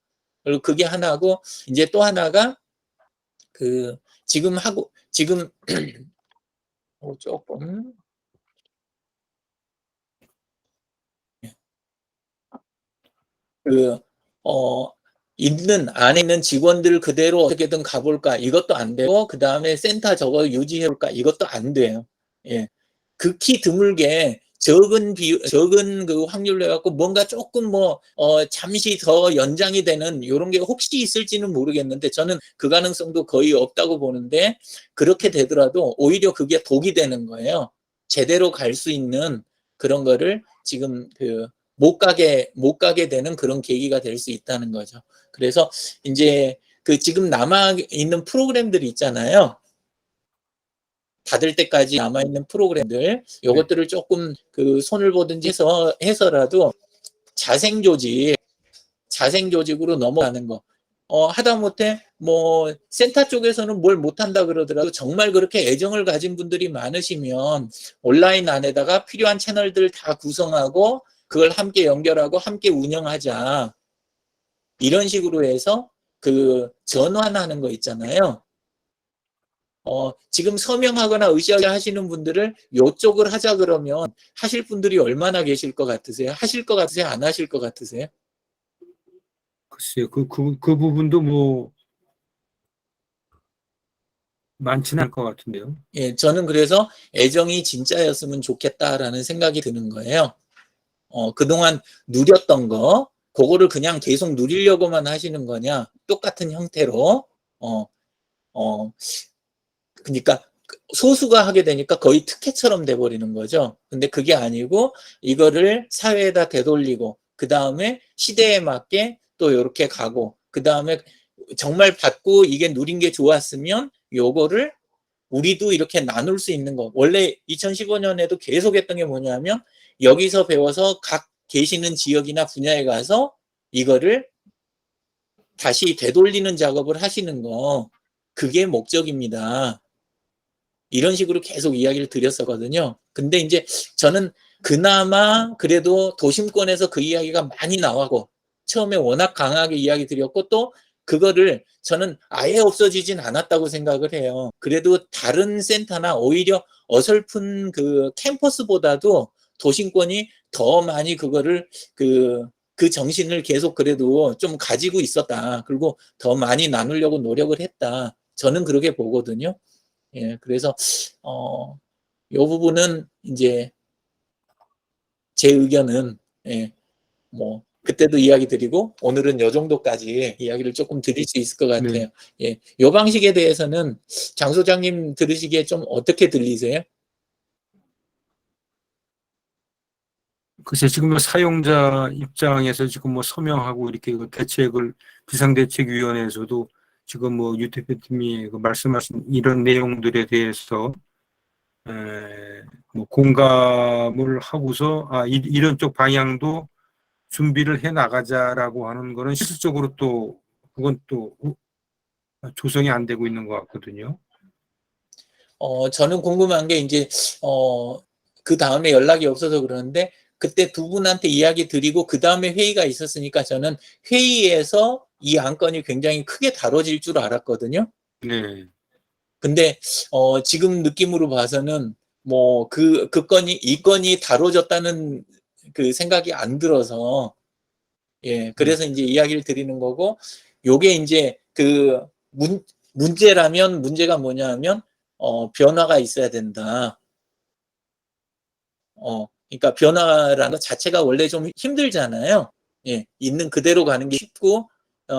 그리고 그게 하나고 이제 또 하나가 그 지금 조금 그 안에 있는 직원들 그대로 어떻게든 가볼까 이것도 안 되고 그 다음에 센터 저거 유지해볼까 이것도 안 돼요. 예, 극히 드물게 적은 그 확률로 해갖고 뭔가 조금 잠시 더 연장이 되는 이런 게 혹시 있을지는 모르겠는데 저는 그 가능성도 거의 없다고 보는데 그렇게 되더라도 오히려 그게 독이 되는 거예요. 제대로 갈 수 있는 그런 거를 지금 못 가게 되는 그런 계기가 될 수 있다는 거죠. 그래서 이제 그 지금 남아 있는 프로그램들이 있잖아요. 닫을 때까지 남아 있는 프로그램들, 요것들을 조금 그 손을 보든지 해서라도 자생 조직으로 넘어가는 거. 하다못해 뭐 센터 쪽에서는 뭘 못한다 그러더라도 정말 그렇게 애정을 가진 분들이 많으시면 온라인 안에다가 필요한 채널들 다 구성하고 그걸 함께 연결하고 함께 운영하자. 이런 식으로 해서 그 전환하는 거 있잖아요. 지금 서명하거나 으쌰으쌰 하시는 분들을 요쪽을 하자 그러면 하실 분들이 얼마나 계실 것 같으세요? 하실 것 같으세요? 안 하실 것 같으세요? 글쎄요, 그 부분도 뭐 많지는 않을 것 같은데요. 예, 저는 그래서 애정이 진짜였으면 좋겠다라는 생각이 드는 거예요. 그동안 누렸던 거, 그거를 그냥 계속 누리려고만 하시는 거냐, 똑같은 형태로, 그러니까 소수가 하게 되니까 거의 특혜처럼 돼버리는 거죠. 근데 그게 아니고 이거를 사회에다 되돌리고 그 다음에 시대에 맞게 또 이렇게 가고 그 다음에 정말 받고 이게 누린 게 좋았으면 요거를 우리도 이렇게 나눌 수 있는 거. 원래 2015년에도 계속 했던 게 뭐냐면 여기서 배워서 각 계시는 지역이나 분야에 가서 이거를 다시 되돌리는 작업을 하시는 거. 그게 목적입니다. 이런 식으로 계속 이야기를 드렸었거든요. 근데 이제 저는 그나마 그래도 도심권에서 그 이야기가 많이 나오고 처음에 워낙 강하게 이야기 드렸고 또 그거를 저는 아예 없어지진 않았다고 생각을 해요. 그래도 다른 센터나 오히려 어설픈 그 캠퍼스보다도 도심권이 더 많이 그거를 그 정신을 계속 그래도 좀 가지고 있었다. 그리고 더 많이 나누려고 노력을 했다. 저는 그렇게 보거든요. 예, 그래서 이 부분은 이제 제 의견은 뭐 그때도 이야기 드리고 오늘은 요 정도까지 이야기를 조금 드릴 수 있을 것 같아요. 네. 예, 요 방식에 대해서는 장 소장님 들으시기에 좀 어떻게 들리세요? 글쎄 지금 사용자 입장에서 지금 뭐 서명하고 이렇게 그 대책을 비상대책위원회에서도 지금 뭐 유 대표님이 말씀하신 이런 내용들에 대해서 뭐 공감을 하고서 이런 쪽 방향도 준비를 해 나가자라고 하는 거는 실질적으로 또 그건 또 조성이 안 되고 있는 것 같거든요. 저는 궁금한 게 이제 그 다음에 연락이 없어서 그러는데 그때 두 분한테 이야기 드리고 그 다음에 회의가 있었으니까 저는 회의에서 이 안건이 굉장히 크게 다뤄질 줄 알았거든요. 네. 근데 지금 느낌으로 봐서는 뭐 이 건이 다뤄졌다는 그 생각이 안 들어서 예, 그래서 이제 이야기를 드리는 거고 요게 이제 그 문제라면 문제가 뭐냐면 변화가 있어야 된다. 그러니까 변화라는 것 자체가 원래 좀 힘들잖아요. 예, 있는 그대로 가는 게 쉽고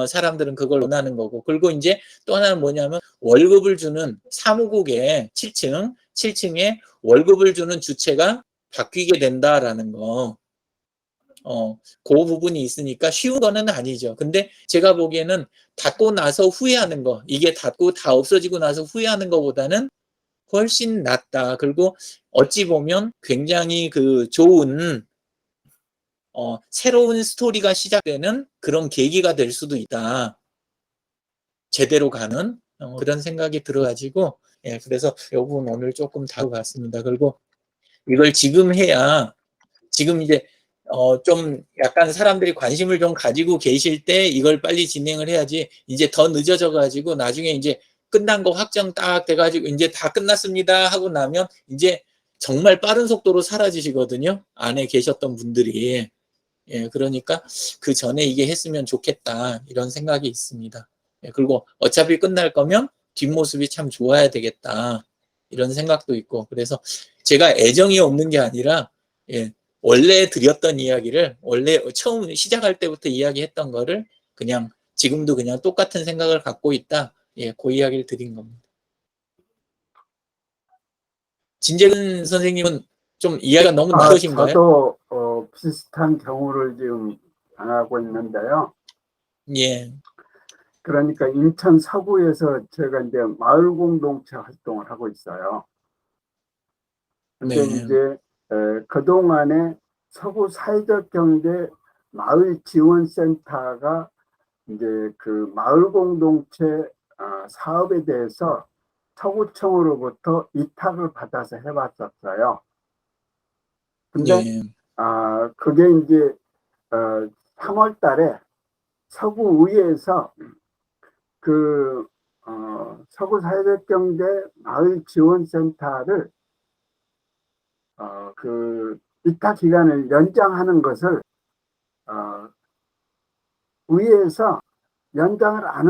사람들은 그걸 원하는 거고. 그리고 이제 또 하나는 뭐냐면 월급을 주는 사무국의 7층에 월급을 주는 주체가 바뀌게 된다라는 거. 그 부분이 있으니까 쉬운 거는 아니죠. 근데 제가 보기에는 닫고 나서 후회하는 거, 이게 닫고 다 없어지고 나서 후회하는 것보다는 훨씬 낫다. 그리고 어찌 보면 굉장히 그 좋은 새로운 스토리가 시작되는 그런 계기가 될 수도 있다. 제대로 가는 그런 생각이 들어가지고 예, 그래서 이 부분 오늘 조금 다뤄봤습니다. 그리고 이걸 지금 해야 지금 이제 좀 약간 사람들이 관심을 좀 가지고 계실 때 이걸 빨리 진행을 해야지 이제 더 늦어져 가지고 나중에 이제 끝난 거 확정 딱 돼가지고 이제 다 끝났습니다 하고 나면 이제 정말 빠른 속도로 사라지시거든요. 안에 계셨던 분들이. 예, 그러니까 그 전에 이게 했으면 좋겠다 이런 생각이 있습니다. 예, 그리고 어차피 끝날 거면 뒷모습이 참 좋아야 되겠다 이런 생각도 있고 그래서 제가 애정이 없는 게 아니라 예, 원래 드렸던 이야기를 원래 처음 시작할 때부터 이야기했던 거를 그냥 지금도 그냥 똑같은 생각을 갖고 있다. 예, 그 이야기를 드린 겁니다. 진재근 선생님은 좀 이야기가 너무 늦으신가요? 저도 비슷한 경우를 지금 당하고 있는데요. 예. 그러니까 인천 서구에서 제가 이제 마을 공동체 활동을 하고 있어요. 근데 네. 이제 그동안에 서구 사회적 경제 마을 지원센터가 이제 그 마을 공동체 사업에 대해서 서구청으로부터 위탁을 받아서 해봤었어요. 근데 예. 그게 이제 3월 달에 서구의회에서 그 서구 사회적 경제 마을 지원센터를 그 위탁 기간을 연장하는 것을 의회에서 연장을 안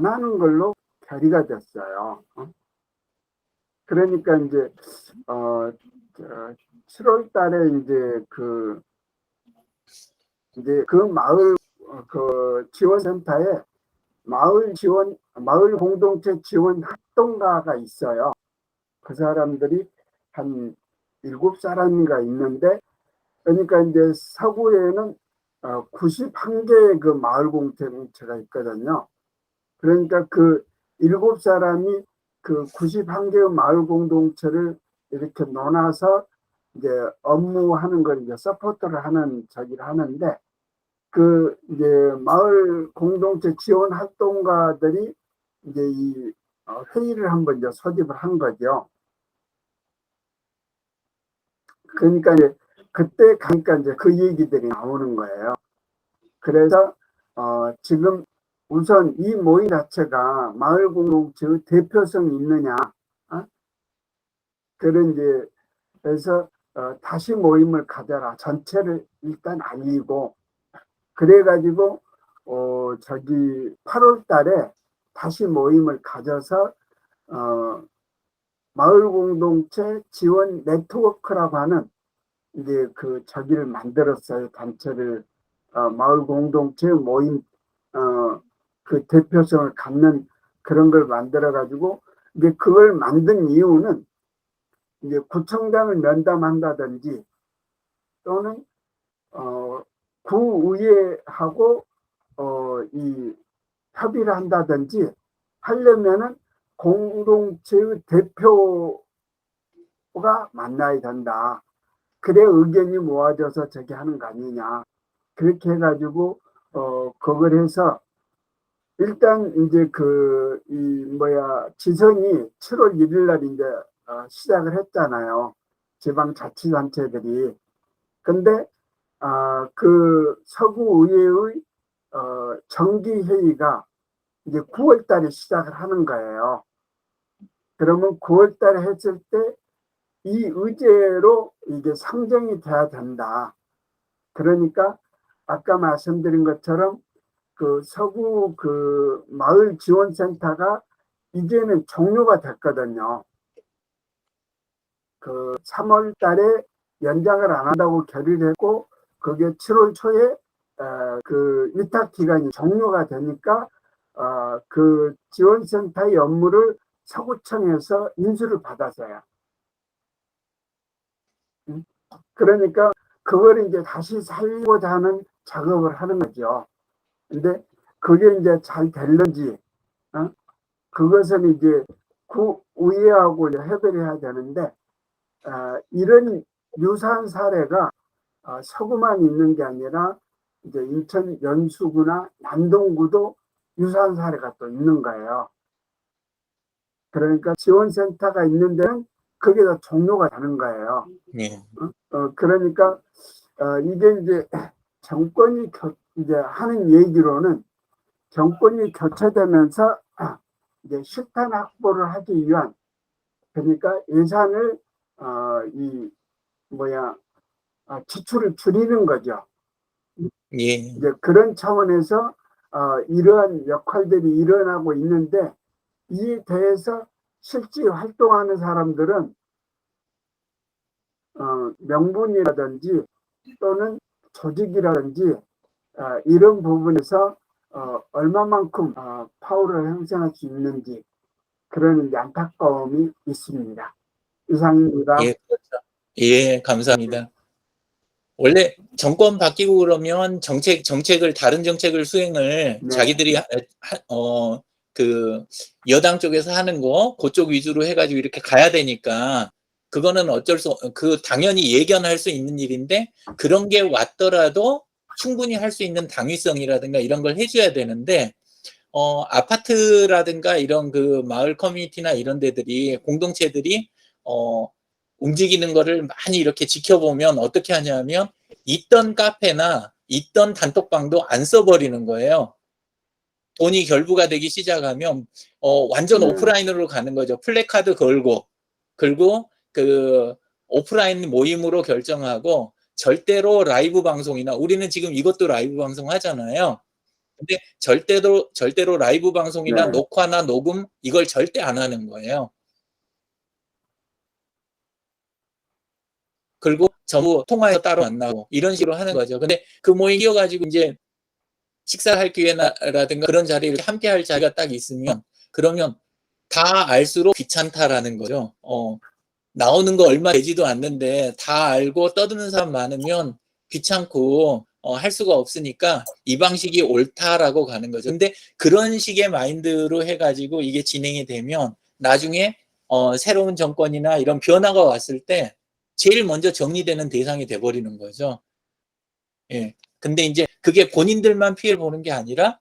하는 걸로 결의가 됐어요. 그러니까 이제 7월 달에 이제 그 마을 그 지원센터에 마을 공동체 지원 활동가가 있어요. 그 사람들이 한 7사람인가 있는데, 그러니까 이제 서구에는 91개의 그 마을 공동체가 있거든요. 그러니까 그 7사람이 그 91개의 마을 공동체를 이렇게 논아서 이제 업무하는 걸 이제 서포트를 하는 저기를 하는데, 그 이제 마을 공동체 지원 활동가들이 이제 이 회의를 한번 이제 소집을 한 거죠. 그러니까 이제 그때 가니까 이제 그 얘기들이 나오는 거예요. 그래서 지금 우선 이 모임 자체가 마을 공동체의 대표성이 있느냐, 그런 이제 그래서 다시 모임을 가져라. 전체를 일단 알리고 그래가지고 저기 8월 달에 다시 모임을 가져서 마을 공동체 지원 네트워크라고 하는 이제 그 저기를 만들었어요. 단체를 마을 공동체 모임 그 대표성을 갖는 그런 걸 만들어 가지고 이제 그걸 만든 이유는 이제 구청장을 면담한다든지 또는 구의회하고 이 협의를 한다든지 하려면은 공동체의 대표가 만나야 된다. 그래 의견이 모아져서 저기 하는 거 아니냐. 그렇게 해가지고 그걸 해서 일단 이제 지선이 7월 1일 날 이제 시작을 했잖아요. 지방자치단체들이. 근데 그 서구의회의 정기회의가 이제 9월 달에 시작을 하는 거예요. 그러면 9월 달에 했을 때 이 의제로 이게 상정이 돼야 된다. 그러니까 아까 말씀드린 것처럼 그 서구 그 마을 지원센터가 이제는 종료가 됐거든요. 그 3월 달에 연장을 안 한다고 결의를 했고, 그게 7월 초에 그 위탁 기간이 종료가 되니까 그 지원센터의 업무를 서구청에서 인수를 받았어요. 그러니까 그걸 이제 다시 살리고자 하는 작업을 하는 거죠. 근데 그게 이제 잘 될는지, 그것은 이제 구의회하고 협의를 해야 되는데, 이런 유사한 사례가 서구만 있는 게 아니라 이제 인천 연수구나 남동구도 유사한 사례가 또 있는 거예요. 그러니까 지원센터가 있는 데는 그게 다 종료가 되는 거예요. 네. 그러니까 이게 이제 정권이 이제 하는 얘기로는 정권이 교체되면서 이제 실탄 확보를 하기 위한, 그러니까 예산을 지출을 줄이는 거죠. 예. 이제 그런 차원에서 이러한 역할들이 일어나고 있는데, 이에 대해서 실제 활동하는 사람들은 명분이라든지 또는 조직이라든지 이런 부분에서 얼마만큼 파워를 형성할 수 있는지, 그런 이제 안타까움이 있습니다. 이상입니다. 예, 그렇죠. 예, 감사합니다. 원래 정권 바뀌고 그러면 다른 정책을 수행을 네. 자기들이 그 여당 쪽에서 하는 거 그쪽 위주로 해가지고 이렇게 가야 되니까, 그거는 당연히 예견할 수 있는 일인데, 그런 게 왔더라도 충분히 할 수 있는 당위성이라든가 이런 걸 해줘야 되는데, 아파트라든가 이런 그 마을 커뮤니티나 이런 데들이, 공동체들이 움직이는 거를 많이 이렇게 지켜보면 어떻게 하냐면, 있던 카페나 있던 단톡방도 안 써버리는 거예요. 돈이 결부가 되기 시작하면 완전 오프라인으로 가는 거죠. 플래카드 걸고, 그리고 그 오프라인 모임으로 결정하고, 절대로 라이브 방송이나, 우리는 지금 이것도 라이브 방송 하잖아요. 근데 절대로 라이브 방송이나 네. 녹화나 녹음 이걸 절대 안 하는 거예요. 그리고 전부 통화해서 따로 만나고 이런 식으로 하는 거죠. 근데 그 모임 이어가지고 이제 식사할 기회라든가 그런 자리를 함께 할 자리가 딱 있으면, 그러면 다 알수록 귀찮다라는 거죠. 나오는 거 얼마 되지도 않는데 다 알고 떠드는 사람 많으면 귀찮고 할 수가 없으니까 이 방식이 옳다라고 가는 거죠. 근데 그런 식의 마인드로 해가지고 이게 진행이 되면 나중에 새로운 정권이나 이런 변화가 왔을 때 제일 먼저 정리되는 대상이 돼버리는 거죠. 예. 근데 이제 그게 본인들만 피해를 보는 게 아니라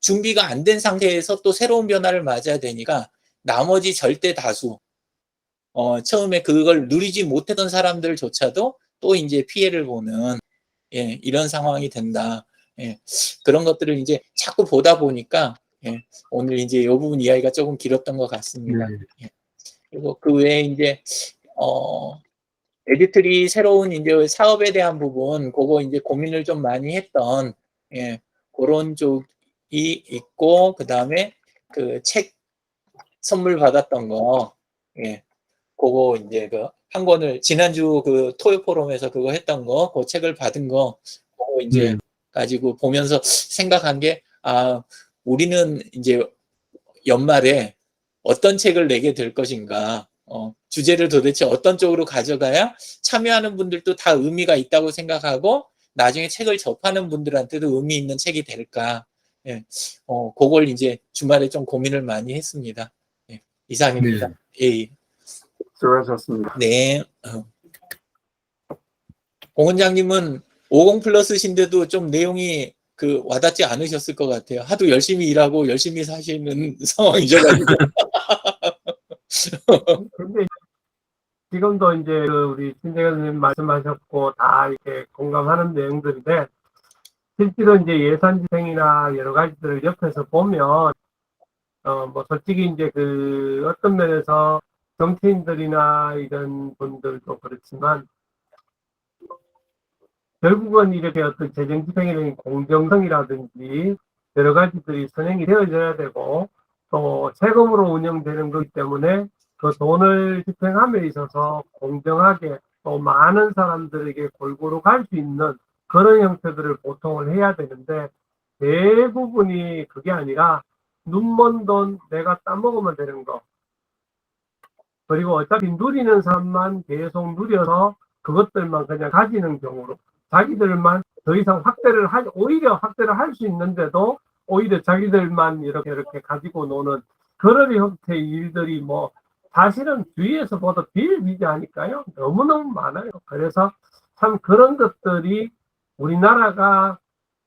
준비가 안 된 상태에서 또 새로운 변화를 맞아야 되니까 나머지 절대 다수, 처음에 그걸 누리지 못했던 사람들조차도 또 이제 피해를 보는, 예, 이런 상황이 된다. 예, 그런 것들을 이제 자꾸 보다 보니까, 예, 오늘 이제 이 부분 이야기가 조금 길었던 것 같습니다. 예. 그리고 그 외에 이제 에디트리 새로운 이제 사업에 대한 부분, 그거 이제 고민을 좀 많이 했던, 예, 그런 쪽이 있고, 그 다음에 그 책 선물 받았던 거, 예, 그거 이제 그 한 권을 지난주 그 토요 포럼에서 그거 했던 거, 그 책을 받은 거, 그거 이제 가지고 보면서 생각한 게, 우리는 이제 연말에 어떤 책을 내게 될 것인가, 주제를 도대체 어떤 쪽으로 가져가야 참여하는 분들도 다 의미가 있다고 생각하고 나중에 책을 접하는 분들한테도 의미 있는 책이 될까. 예, 그걸 이제 주말에 좀 고민을 많이 했습니다. 예, 이상입니다. 예. 수고하셨습니다. 네. 공 원장님은 50 플러스신데도 좀 내용이 그 와닿지 않으셨을 것 같아요. 하도 열심히 일하고 열심히 사시는 상황이셔가지고. 근데 지금도 이제 우리 신재현 선생님 말씀하셨고 다 이렇게 공감하는 내용들인데 실제로 이제 예산집행이나 여러 가지들을 옆에서 보면 뭐 솔직히 이제 그 어떤 면에서 정치인들이나 이런 분들도 그렇지만 결국은 이렇게 어떤 재정집행이라는 공정성이라든지 여러 가지들이 선행이 되어져야 되고 또 세금으로 운영되는 거기 때문에 그 돈을 집행함에 있어서 공정하게 또 많은 사람들에게 골고루 갈 수 있는 그런 형태들을 보통을 해야 되는데 대부분이 그게 아니라 눈먼 돈 내가 따먹으면 되는 거 그리고 어차피 누리는 사람만 계속 누려서 그것들만 그냥 가지는 경우로 자기들만 더 이상 오히려 확대를 할 수 있는데도 오히려 자기들만 이렇게 가지고 노는 그런 형태의 일들이 뭐 사실은 주위에서 봐도 비일비재하니까요. 너무너무 많아요. 그래서 참 그런 것들이 우리나라가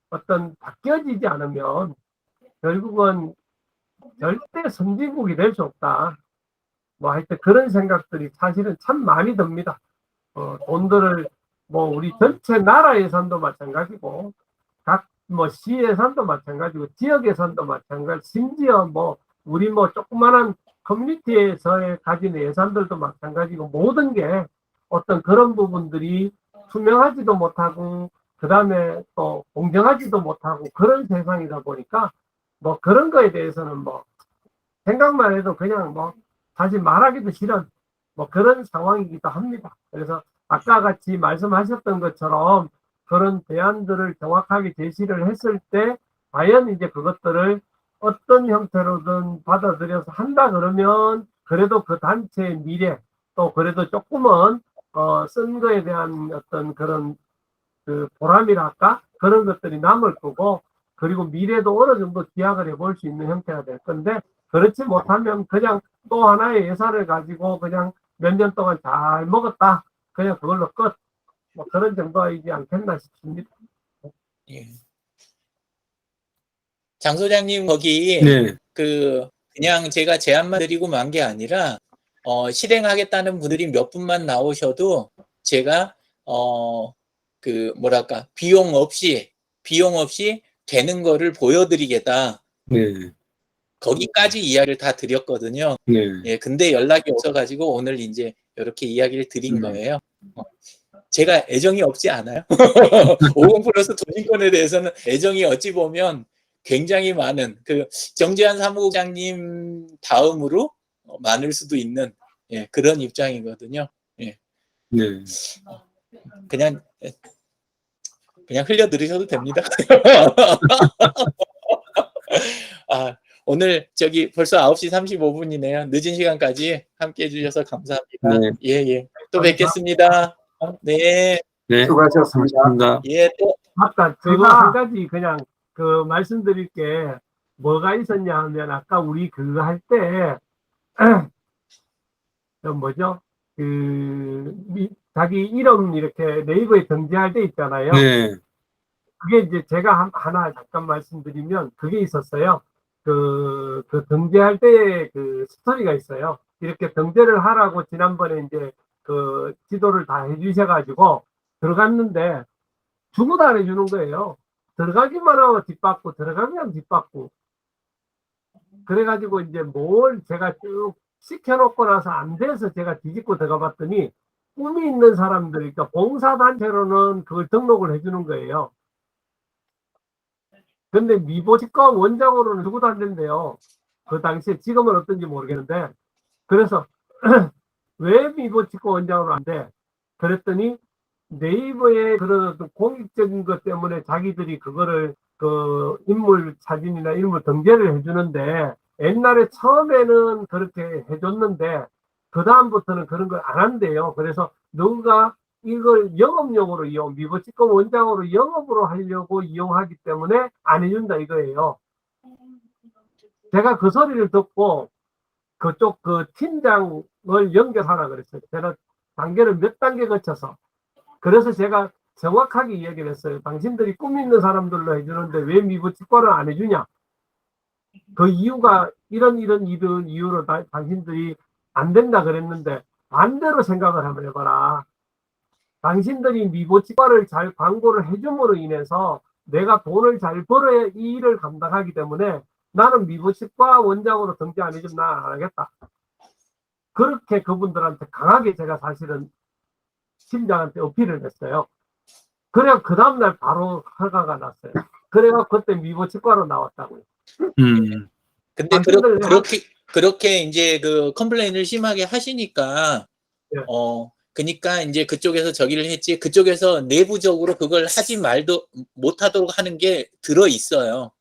어떤 바뀌어지지 않으면 결국은 절대 선진국이 될 수 없다. 뭐 하여튼 그런 생각들이 사실은 참 많이 듭니다. 돈들을 뭐 우리 전체 나라 예산도 마찬가지고 각 뭐 시 예산도 마찬가지고 지역 예산도 마찬가지 심지어 뭐 우리 뭐 조그마한 커뮤니티에서 가진 예산들도 마찬가지고 모든 게 어떤 그런 부분들이 투명하지도 못하고 그 다음에 또 공정하지도 못하고 그런 세상이다 보니까 뭐 그런 거에 대해서는 뭐 생각만 해도 그냥 뭐 사실 말하기도 싫은 뭐 그런 상황이기도 합니다. 그래서 아까 같이 말씀하셨던 것처럼 그런 대안들을 정확하게 제시를 했을 때 과연 이제 그것들을 어떤 형태로든 받아들여서 한다 그러면 그래도 그 단체의 미래 또 그래도 조금은 쓴 거에 대한 어떤 그런 그 보람이랄까 그런 것들이 남을 거고 그리고 미래도 어느 정도 기약을 해볼 수 있는 형태가 될 건데 그렇지 못하면 그냥 또 하나의 예산을 가지고 그냥 몇 년 동안 잘 먹었다 그냥 그걸로 끝 뭐 그런 정도이지 않겠나 싶습니다. 예. 장 소장님 거기 네. 그냥 제가 제안만 드리고 만 게 아니라 실행하겠다는 분들이 몇 분만 나오셔도 제가 그 뭐랄까 비용 없이 되는 거를 보여드리겠다. 네. 거기까지 이야기를 다 드렸거든요. 네. 예, 근데 연락이 없어가지고 오늘 이제 이렇게 이야기를 드린 거예요. 제가 애정이 없지 않아요. 50 플러스 도심권에 대해서는 애정이 어찌 보면 굉장히 많은 그 정재환 사무국장님 다음으로 많을 수도 있는 예, 그런 입장이거든요. 예. 네. 그냥 흘려 들으셔도 됩니다. 아, 오늘 벌써 9시 35분이네요. 늦은 시간까지 함께 해주셔서 감사합니다. 네. 예, 예. 또 뵙겠습니다. 네. 네. 수고하셨습니다. 고맙습니다. 예, 또. 맞다. 제가 한 가지 그냥 그 말씀드릴 게 뭐가 있었냐 하면 아까 우리 그거 할 때 뭐죠? 자기 이름 이렇게 네이버에 등재할 때 있잖아요. 네. 그게 이제 제가 하나 잠깐 말씀드리면 그게 있었어요. 그 등재할 때 그 스토리가 있어요. 이렇게 등재를 하라고 지난번에 이제 그 지도를 다 해주셔가지고 들어갔는데 주무도 안 해주는 거예요. 들어가기만 하면 뒷받고 들어가면 뒷받고 그래가지고 이제 뭘 제가 쭉 시켜놓고 나서 안 돼서 제가 뒤집고 들어가 봤더니 꿈이 있는 사람들, 그러니까 봉사단체로는 그걸 등록을 해주는 거예요. 근데 미보치과 원장으로는 누구도 안 된대요. 그 당시에 지금은 어떤지 모르겠는데 그래서 왜 미보치과 원장으로 안 돼? 그랬더니 네이버에 그런 어떤 공익적인 것 때문에 자기들이 그거를 그 인물 사진이나 인물 등재를 해주는데 옛날에 처음에는 그렇게 해줬는데 그 다음부터는 그런 걸 안 한대요. 그래서 누군가 이걸 영업용으로 미보치과 원장으로 영업으로 하려고 이용하기 때문에 안 해준다 이거예요. 제가 그 소리를 듣고 그쪽 그 팀장을 연결하라 그랬어요. 제가 단계를 몇 단계 거쳐서. 그래서 제가 정확하게 이야기를 했어요. 당신들이 꿈 있는 사람들로 해주는데 왜 미부 치과를 안 해주냐? 그 이유가 이런 이유로 당신들이 안 된다 그랬는데 반대로 생각을 한번 해봐라. 당신들이 미부 치과를 잘 광고를 해줌으로 인해서 내가 돈을 잘 벌어야 이 일을 감당하기 때문에 나는 미부 치과 원장으로 등재 안 해주면 나 안 하겠다. 그렇게 그분들한테 강하게 제가 사실은 팀장한테 어필을 했어요. 그래야 그 다음날 바로 허가가 났어요. 그래가 그때 미부 치과로 나왔다고요. 근데 그렇게 이제 그 컴플레인을 심하게 하시니까, 예. 그니까 이제 그쪽에서 저기를 했지, 그쪽에서 내부적으로 그걸 하지 말도 못하도록 하는 게 들어 있어요.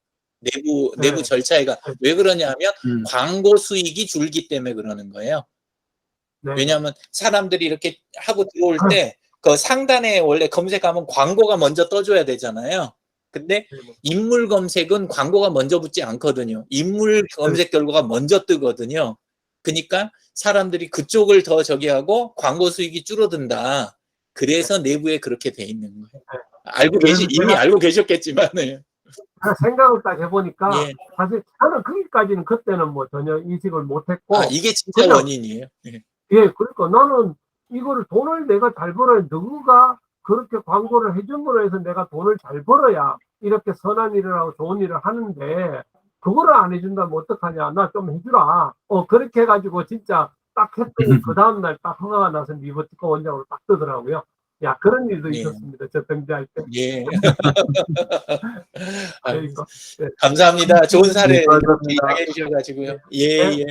내부 절차가. 왜 그러냐 하면 광고 수익이 줄기 때문에 그러는 거예요. 네. 왜냐하면 사람들이 이렇게 하고 들어올 때 그 상단에 원래 검색하면 광고가 먼저 떠줘야 되잖아요. 근데 인물 검색은 광고가 먼저 붙지 않거든요. 인물 검색 결과가 먼저 뜨거든요. 그러니까 사람들이 그쪽을 더 저기 하고 광고 수익이 줄어든다. 그래서 내부에 그렇게 돼 있는 거예요. 이미 알고 계셨겠지만은. 생각을 딱 해보니까 예. 사실 저는 거기까지는 그때는 뭐 전혀 인식을 못했고 이게 진짜 그냥, 원인이에요. 예. 예, 그러니까 나는 이거를 돈을 내가 잘 벌어야 누구가 그렇게 광고를 해줌으로 해서 내가 돈을 잘 벌어야 이렇게 선한 일을 하고 좋은 일을 하는데 그거를 안 해준다면 어떡하냐. 나 좀 해주라. 그렇게 해가지고 진짜 딱 했더니 그 다음날 딱 허가가 나서 미버티커 원장으로 딱 뜨더라고요. 야, 그런 일도 예. 있었습니다. 저 등재할 때. 예. 그러니까, 예. 감사합니다. 좋은 사례 네, 고맙습니다. 이야기해 주셔가지고요. 예.